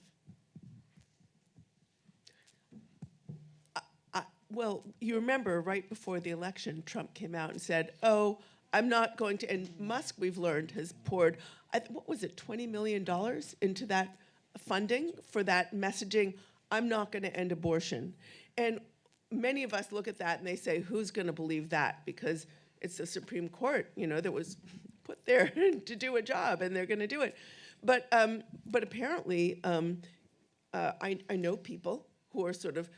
Well, you remember right before the election, Trump came out and said, oh, I'm not going to, and Musk, we've learned, has poured, what was it, $20 million into that funding for that messaging, I'm not going to end abortion. And many of us look at that and they say, who's going to believe that? Because it's the Supreme Court, that was put there to do a job, and they're going to do it. But apparently, I know people who are sort of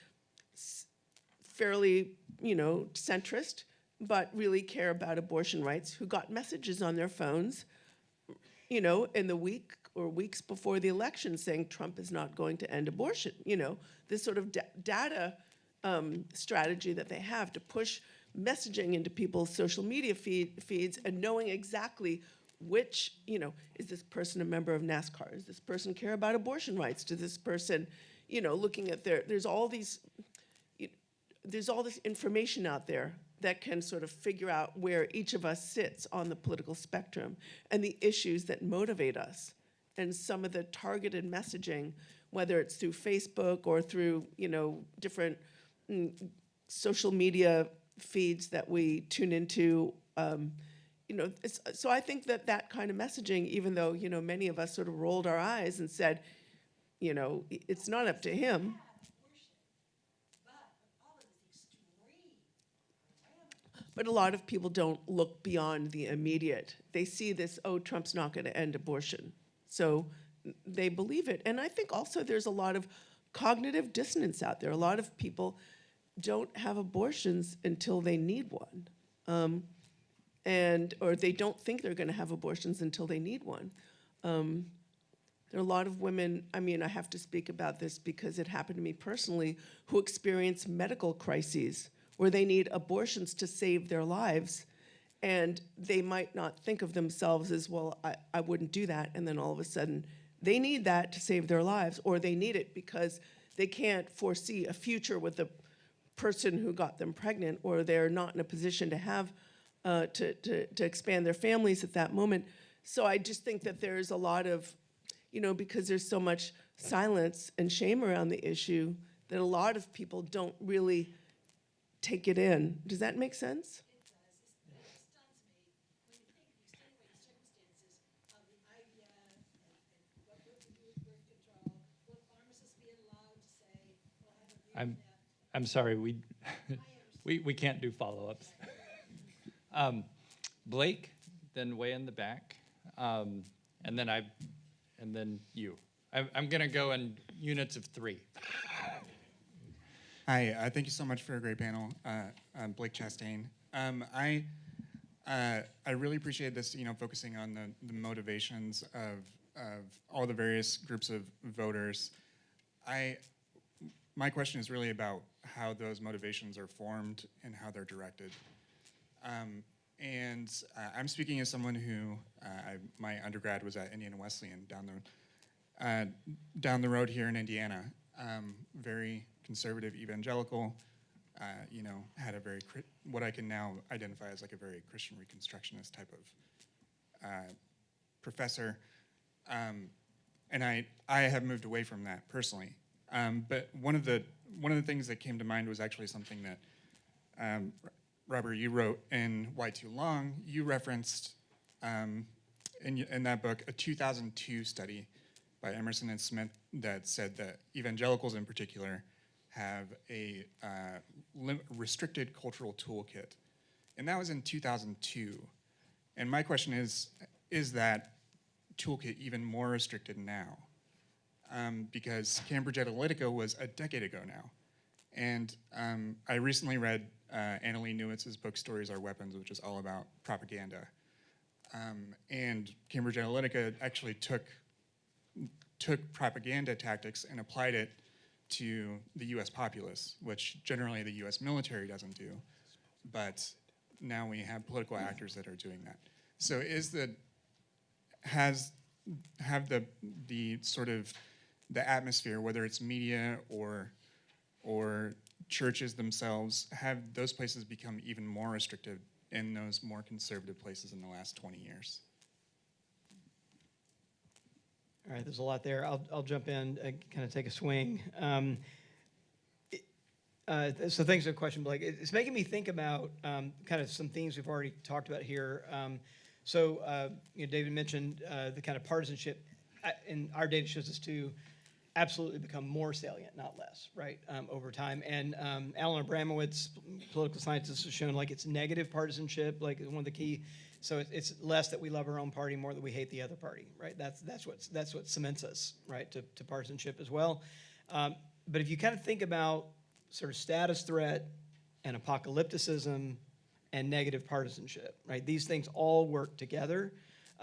fairly, centrist, but really care about abortion rights, who got messages on their phones, in the week or weeks before the election saying Trump is not going to end abortion. This sort of data strategy that they have to push messaging into people's social media feeds and knowing exactly which, is this person a member of NASCAR? Does this person care about abortion rights? Does this person, looking at there's all this information out there that can sort of figure out where each of us sits on the political spectrum and the issues that motivate us. And some of the targeted messaging, whether it's through Facebook or through, different social media feeds that we tune into, so I think that kind of messaging, even though, many of us sort of rolled our eyes and said, it's not up to him. But a lot of people don't look beyond the immediate. They see this, oh, Trump's not going to end abortion. So they believe it. And I think also there's a lot of cognitive dissonance out there. A lot of people don't have abortions until they need one. Or they don't think they're going to have abortions until they need one. There are a lot of women, I have to speak about this because it happened to me personally, who experience medical crises where they need abortions to save their lives, and they might not think of themselves as, well, I wouldn't do that, and then all of a sudden they need that to save their lives, or they need it because they can't foresee a future with the person who got them pregnant, or they're not in a position to have, to expand their families at that moment. So I just think that there's a lot of, because there's so much silence and shame around the issue, that a lot of people don't really take it in. Does that make sense?
It does. It stuns me when you think the extenuating circumstances of the IVF and what we can do with birth control. Will pharmacists be allowed to say, well, I have a
I'm sorry, we can't do follow-ups. Blake, then way in the back, and then you. I'm gonna go in units of 3.
Hi, thank you so much for a great panel. I'm Blake Chastain. I really appreciate this, focusing on the motivations of all the various groups of voters. My question is really about how those motivations are formed and how they're directed. I'm speaking as someone who, my undergrad was at Indiana Wesleyan down the road here in Indiana. Very conservative evangelical, had a very, what I can now identify as like a very Christian Reconstructionist type of professor. And I have moved away from that personally. But one of the things that came to mind was actually something that Robert, you wrote in Why Too Long. You referenced in that book a 2002 study by Emerson and Smith that said that evangelicals in particular have a restricted cultural toolkit. And that was in 2002. And my question is that toolkit even more restricted now? Because Cambridge Analytica was a decade ago now. And I recently read Annalee Newitz's book, Stories Are Weapons, which is all about propaganda. And Cambridge Analytica actually took propaganda tactics and applied it to the US populace, which generally the US military doesn't do. But now we have political actors that are doing that. So have the sort of the atmosphere, whether it's media or churches themselves, have those places become even more restricted in those more conservative places in the last 20 years?
All right, there's a lot there. I'll jump in and kind of take a swing. So thanks for the question, Blake. It's making me think about kind of some themes we've already talked about here. David mentioned the kind of partisanship, and our data shows us to absolutely become more salient, not less, right, over time. And Alan Abramowitz, political scientist, has shown like it's negative partisanship, like one of the key. So it's less that we love our own party, more that we hate the other party, right? That's what cements us, right, to partisanship as well. But if you kind of think about sort of status threat and apocalypticism and negative partisanship, right? These things all work together.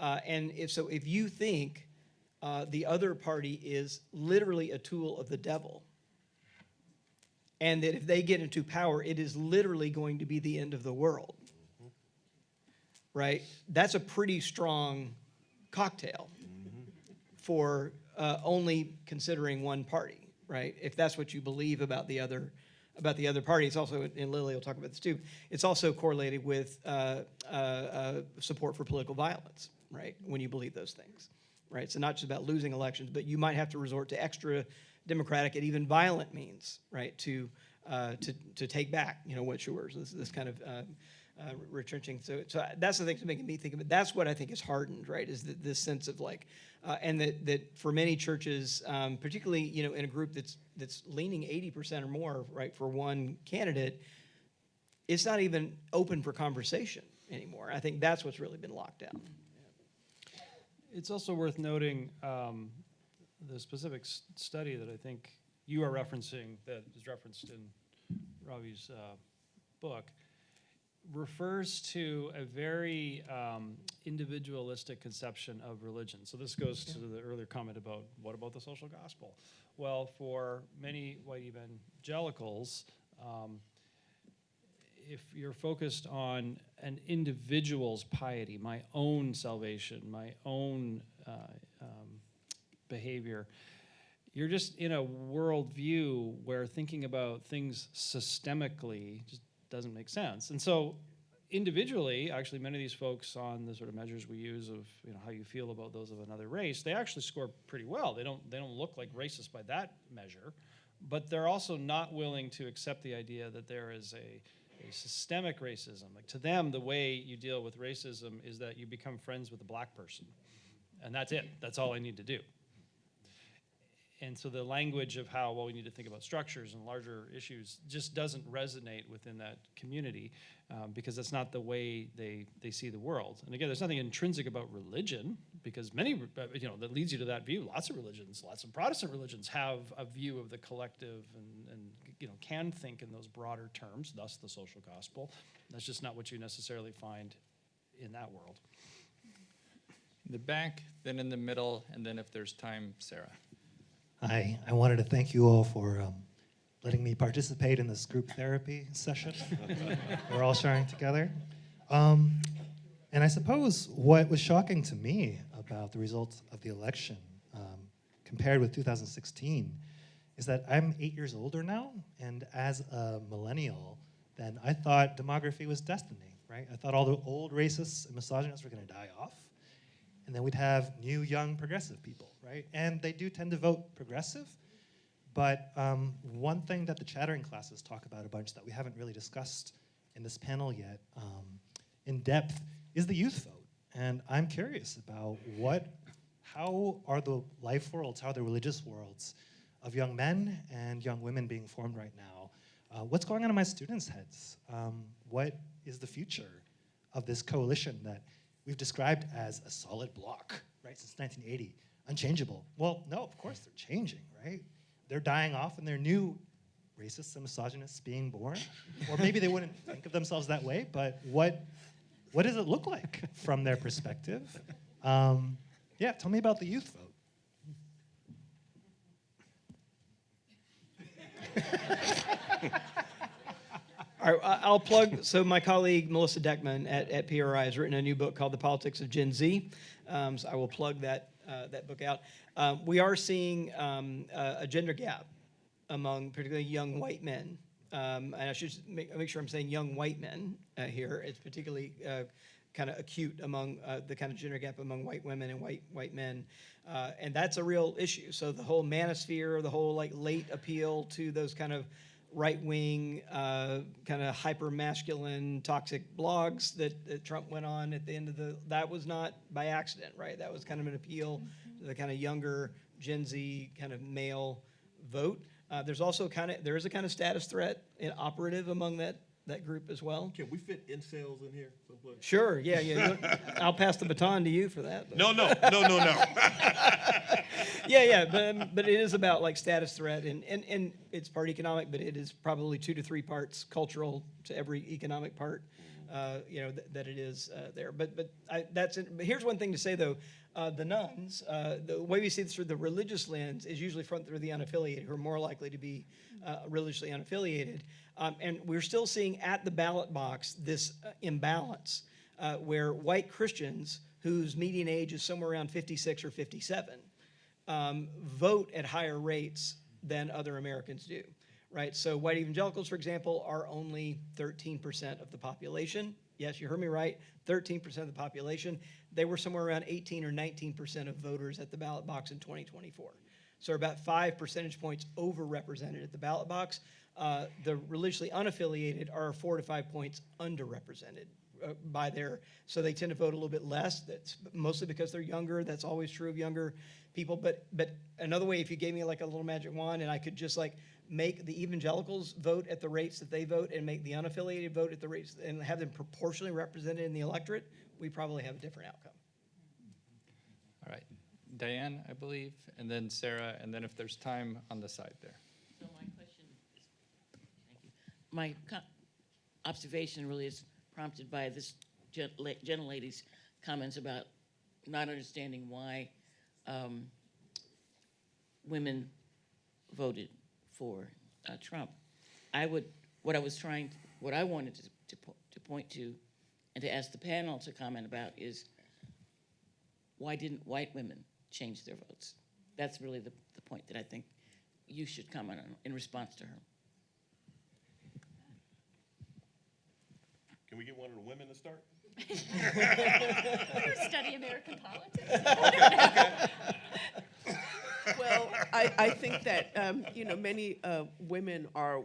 And if you think the other party is literally a tool of the devil, and that if they get into power, it is literally going to be the end of the world, right? That's a pretty strong cocktail for only considering one party, right? If that's what you believe about the other party. It's also, and Lily will talk about this too, it's also correlated with support for political violence, right? When you believe those things, right? So not just about losing elections, but you might have to resort to extra democratic and even violent means, right? To take back, what's yours. This kind of retrenching. So that's the thing that's making me think of it. That's what I think is hardened, right? Is this sense of like, and that for many churches, particularly in a group that's leaning 80% or more, right, for one candidate, it's not even open for conversation anymore. I think that's what's really been locked down.
It's also worth noting the specific study that I think you are referencing, that is referenced in Ravi's book, refers to a very individualistic conception of religion. So this goes to the earlier comment about what about the social gospel? Well, for many white evangelicals, if you're focused on an individual's piety, my own salvation, my own behavior, you're just in a worldview where thinking about things systemically just doesn't make sense. And so individually, actually, many of these folks on the sort of measures we use of how you feel about those of another race, they actually score pretty well. They don't look like racist by that measure, but they're also not willing to accept the idea that there is a systemic racism. Like, to them, the way you deal with racism is that you become friends with a black person, and that's it. That's all I need to do. And so the language of how, well, we need to think about structures and larger issues just doesn't resonate within that community because that's not the way they see the world. And again, there's nothing intrinsic about religion because many, that leads you to that view. Lots of religions, lots of Protestant religions have a view of the collective and can think in those broader terms, thus the social gospel. That's just not what you necessarily find in that world.
In the back, then in the middle, and then if there's time, Sarah.
Hi, I wanted to thank you all for letting me participate in this group therapy session. We're all sharing together. And I suppose what was shocking to me about the results of the election compared with 2016 is that I'm 8 years older now, and as a millennial, then I thought demography was destiny, right? I thought all the old racists and misogynists were gonna die off, and then we'd have new, young, progressive people, right? And they do tend to vote progressive, but one thing that the chattering classes talk about a bunch that we haven't really discussed in this panel yet in depth is the youth vote. And I'm curious about how are the life worlds, how are the religious worlds of young men and young women being formed right now? What's going on in my students' heads? What is the future of this coalition that we've described as a solid block, right, since 1980, unchangeable? Well, no, of course they're changing, right? They're dying off and they're new racists and misogynists being born. Or maybe they wouldn't think of themselves that way, but what does it look like from their perspective? Yeah, tell me about the youth vote.
All right, I'll plug. So my colleague Melissa Deckman at PRI has written a new book called The Politics of Gen Z. So I will plug that book out. We are seeing a gender gap among particularly young white men. And I should make sure I'm saying young white men here. It's particularly kind of acute among the kind of gender gap among white women and white men. And that's a real issue. So the whole manosphere, the whole like late appeal to those kind of right-wing, kind of hyper-masculine, toxic blogs that Trump went on at the end of that was not by accident, right? That was kind of an appeal to the kind of younger Gen Z kind of male vote. There's also there is a kind of status threat operative among that group as well.
Can we fit incels in here someplace?
Sure, yeah. I'll pass the baton to you for that.
No.
Yeah, but it is about like status threat, and it's part economic, but it is probably 2 to 3 parts cultural to every economic part, that it is there. But here's one thing to say though, the nuns, the way we see this through the religious lens is usually through the unaffiliated, who are more likely to be religiously unaffiliated. And we're still seeing at the ballot box this imbalance where white Christians, whose median age is somewhere around 56 or 57, vote at higher rates than other Americans do, right? So white evangelicals, for example, are only 13% of the population. Yes, you heard me right, 13% of the population. They were somewhere around 18 or 19% of voters at the ballot box in 2024. So about 5 percentage points overrepresented at the ballot box. The religiously unaffiliated are 4 to 5 points underrepresented so they tend to vote a little bit less. That's mostly because they're younger. That's always true of younger people. But another way, if you gave me like a little magic wand and I could just like make the evangelicals vote at the rates that they vote and make the unaffiliated vote at the rates and have them proportionally represented in the electorate, we probably have a different outcome.
All right, Diane, I believe, and then Sarah, and then if there's time on the side there.
So my question is, thank you. My observation really is prompted by this gentle lady's comments about not understanding why women voted for Trump. What I wanted to point to and to ask the panel to comment about is why didn't white women change their votes? That's really the point that I think you should comment on in response to her.
Can we get one of the women to start?
Study American politics.
Well, I think that many women are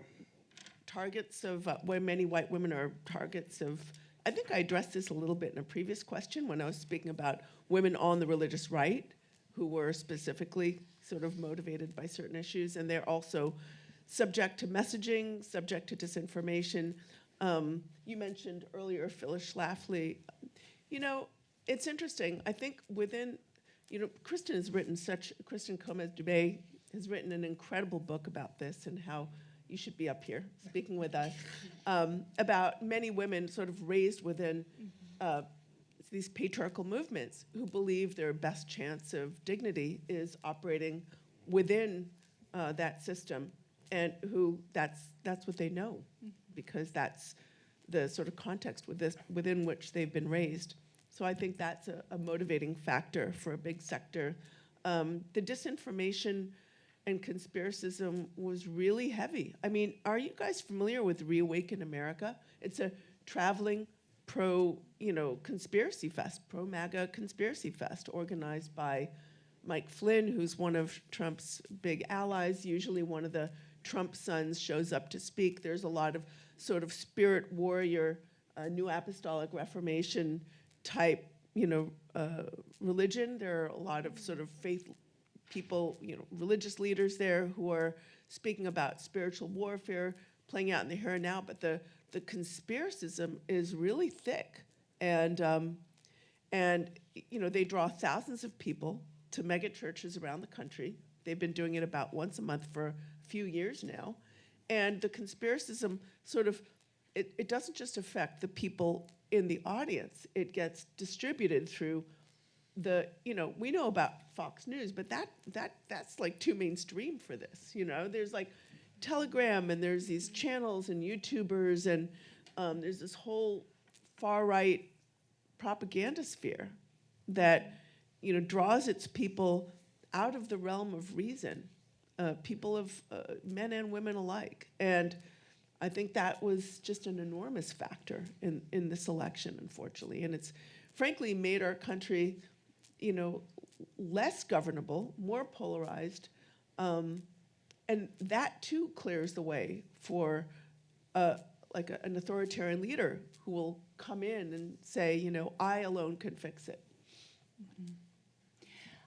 targets of where many white women are targets of. I think I addressed this a little bit in a previous question when I was speaking about women on the religious right who were specifically sort of motivated by certain issues, and they're also subject to messaging, subject to disinformation. You mentioned earlier Phyllis Schlafly. It's interesting. I think within, Kristen Gomez-Dubé has written an incredible book about this and how you should be up here speaking with us, about many women sort of raised within these patriarchal movements who believe their best chance of dignity is operating within that system, and who that's what they know, because that's the sort of context within which they've been raised. So I think that's a motivating factor for a big sector. The disinformation and conspiracism was really heavy. I mean, are you guys familiar with Reawaken America? It's a traveling conspiracy fest, pro-MAGA conspiracy fest, organized by Mike Flynn, who's one of Trump's big allies. Usually one of the Trump sons shows up to speak. There's a lot of sort of spirit warrior, New Apostolic Reformation type religion. There are a lot of sort of faith people, religious leaders there who are speaking about spiritual warfare playing out in the here and now. But the conspiracism is really thick, and they draw thousands of people to mega churches around the country. They've been doing it about once a month for a few years now, and the conspiracism sort of it doesn't just affect the people in the audience. It gets distributed through we know about Fox News, but that's like too mainstream for this. There's like Telegram, and there's these channels and YouTubers, and there's this whole far right propaganda sphere that draws its people out of the realm of reason, people of men and women alike. And I think that was just an enormous factor in this election, unfortunately. And it's frankly made our country, less governable, more polarized. And that too clears the way for an authoritarian leader who will come in and say, I alone can fix it.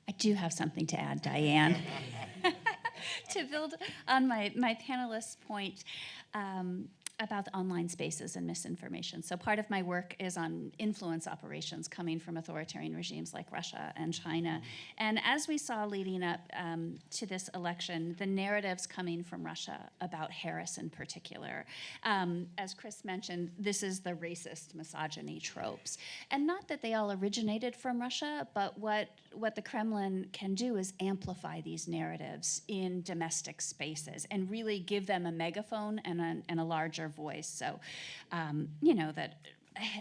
I do have something to add, Diane. To build on my panelist's point about the online spaces and misinformation. So part of my work is on influence operations coming from authoritarian regimes like Russia and China. And as we saw leading up to this election, the narratives coming from Russia about Harris in particular, as Chris mentioned, this is the racist misogyny tropes. And not that they all originated from Russia, but what the Kremlin can do is amplify these narratives in domestic spaces and really give them a megaphone and a larger voice. So, that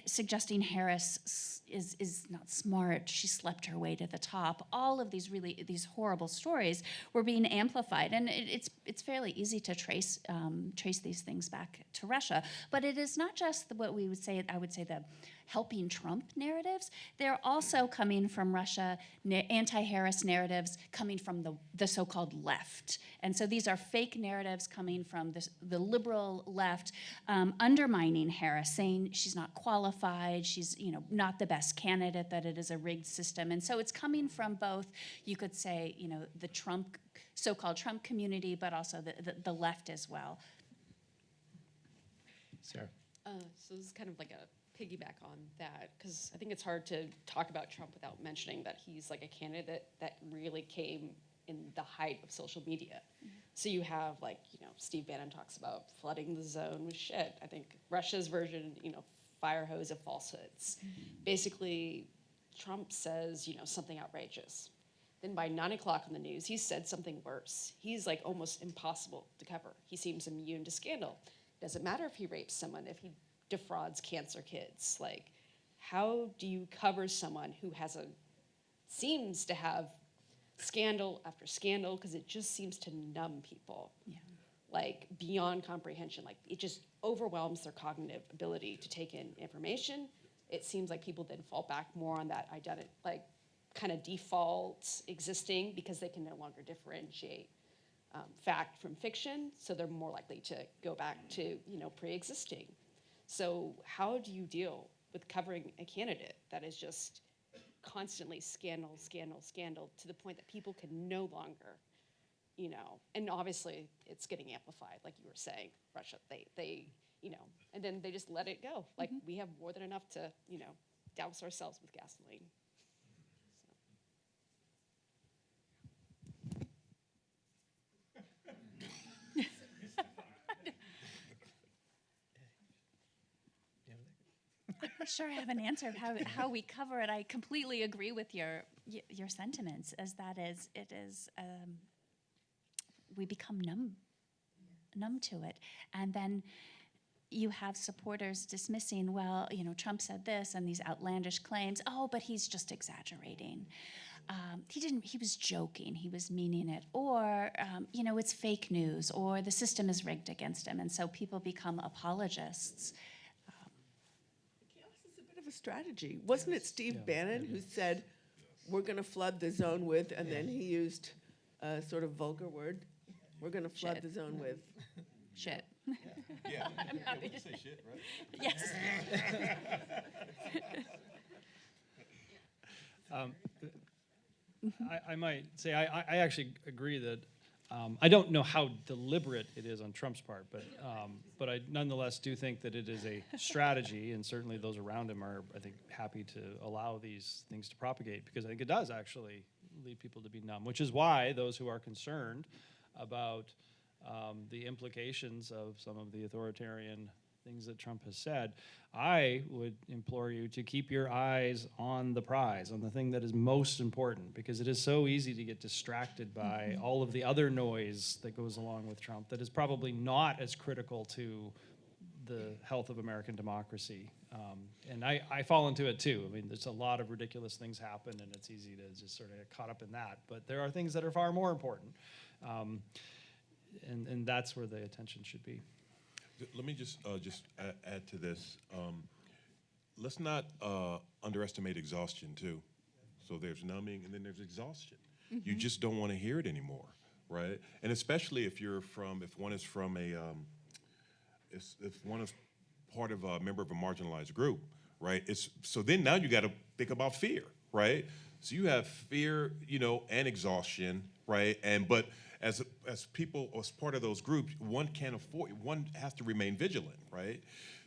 suggesting Harris is not smart, she slept her way to the top. All of these horrible stories were being amplified, and it's fairly easy to trace these things back to Russia. But it is not just what I would say the helping Trump narratives. They're also coming from Russia, anti-Harris narratives coming from the so-called left. And so these are fake narratives coming from the liberal left, undermining Harris, saying she's not qualified, she's not the best candidate, that it is a rigged system. And so it's coming from both, you could say, the so-called Trump community, but also the left as well.
Sarah. So this is kind of like a piggyback on that, because I think it's hard to talk about Trump without mentioning that he's like a candidate that really came in the height of social media. Mm-hmm. So you have Steve Bannon talks about flooding the zone with shit. I think Russia's version, fire hose of falsehoods. Mm-hmm. Basically, Trump says, something outrageous. Then by 9 o'clock on the news, he said something worse. He's like almost impossible to cover. He seems immune to scandal. Doesn't matter if he rapes someone, if he defrauds cancer kids. Like, how do you cover someone who seems to have scandal after scandal, because it just seems to numb people, like beyond comprehension. Like, it just overwhelms their cognitive ability to take in information. It seems like people then fall back more on that identity, like kind of default existing, because they can no longer differentiate fact from fiction, so they're more likely to go back to pre-existing. So how do you deal with covering a candidate that is just constantly scandal to the point that people can no longer, and obviously it's getting amplified, like you were saying, Russia, they and then they just let it go. Like, mm-hmm. We have more than enough to, douse ourselves with gasoline.
I'm not sure I have an answer of how we cover it. I completely agree with your sentiments, as that is, it is, we become numb to it. And then you have supporters dismissing, well, Trump said this and these outlandish claims. Oh, but he's just exaggerating. He was joking, he was meaning it. Or, it's fake news, or the system is rigged against him. And so people become apologists.
Of a strategy. Wasn't it Steve Bannon who said, we're going to flood the zone with, and then he used a sort of vulgar word, we're going to flood the zone with
shit.
Yeah.
I'm happy to
say shit, right?
Yes.
I might say I actually agree that I don't know how deliberate it is on Trump's part, but I nonetheless do think that it is a strategy, and certainly those around him are, I think, happy to allow these things to propagate, because I think it does actually lead people to be numb, which is why those who are concerned about the implications of some of the authoritarian things that Trump has said, I would implore you to keep your eyes on the prize, on the thing that is most important, because it is so easy to get distracted by all of the other noise that goes along with Trump that is probably not as critical to the health of American democracy. And I fall into it too. I mean, there's a lot of ridiculous things happen, and it's easy to just sort of get caught up in that. But there are things that are far more important. And that's where the attention should be.
Let me just add to this. Let's not underestimate exhaustion too. So there's numbing, and then there's exhaustion. You just don't want to hear it anymore, right? And especially if one is from a, if one is part of a member of a marginalized group, right? So then now you got to think about fear, right? So you have fear, and exhaustion, right? But as people, as part of those groups, one has to remain vigilant, right?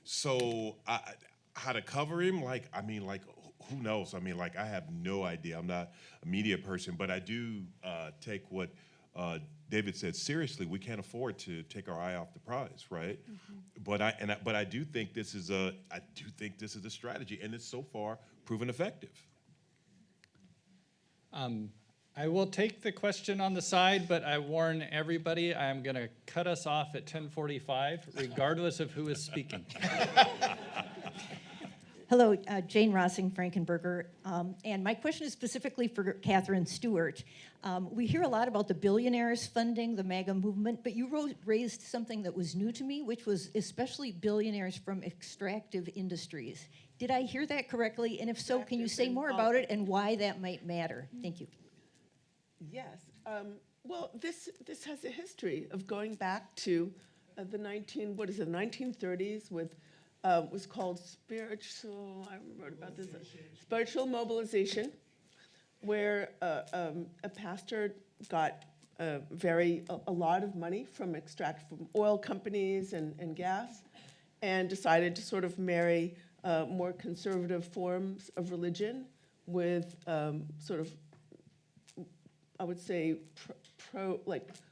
So how to cover him, who knows? I have no idea. I'm not a media person, but I do take what David said seriously. We can't afford to take our eye off the prize, right? But I do think this is a strategy, and it's so far proven effective.
I will take the question on the side, but I warn everybody, I'm going to cut us off at 10:45, regardless of who is speaking.
Hello, Jane Rossing, Frankenberger. And my question is specifically for Katherine Stewart. We hear a lot about the billionaires funding the MAGA movement, but you raised something that was new to me, which was especially billionaires from extractive industries. Did I hear that correctly? And if so, can you say more about it and why that might matter? Thank you.
Yes. Well, this has a history of going back to the 1930s with was called spiritual. I wrote about this. Spiritual mobilization, where a pastor got a lot of money from oil companies and gas, and decided to sort of marry more conservative forms of religion with sort of, I would say,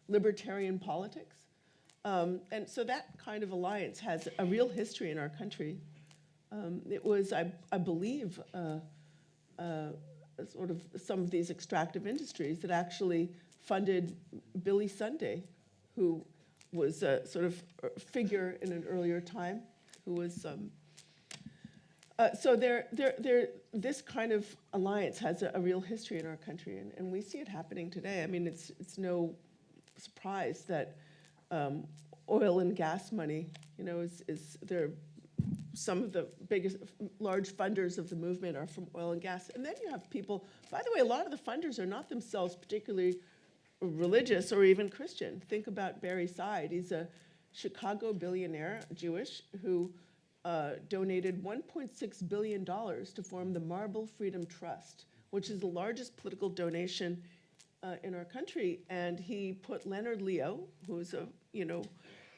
libertarian politics. And so that kind of alliance has a real history in our country. It was, I believe, sort of some of these extractive industries that actually funded Billy Sunday, who was a sort of figure in an earlier time, who was so this kind of alliance has a real history in our country, and we see it happening today. I mean, it's no surprise that oil and gas money, is there. Some of the biggest, large funders of the movement are from oil and gas, and then you have people. By the way, a lot of the funders are not themselves particularly religious or even Christian. Think about Barry Seid. He's a Chicago billionaire, Jewish, who donated $1.6 billion to form the Marble Freedom Trust, which is the largest political donation in our country. And he put Leonard Leo, who's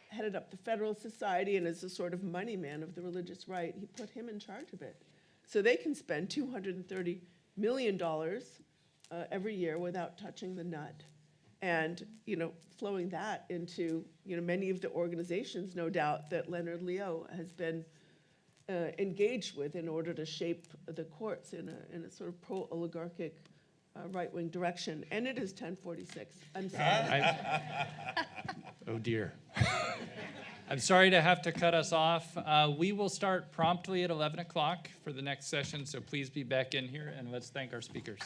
headed up the Federalist Society and is a sort of money man of the religious right, he put him in charge of it. So they can spend $230 million every year without touching the nut. And, flowing that into, many of the organizations, no doubt, that Leonard Leo has been engaged with in order to shape the courts in a sort of pro-oligarchic right-wing direction. And it is 10:46. I'm sorry.
Oh, dear. I'm sorry to have to cut us off. We will start promptly at 11 o'clock for the next session, so please be back in here, and let's thank our speakers.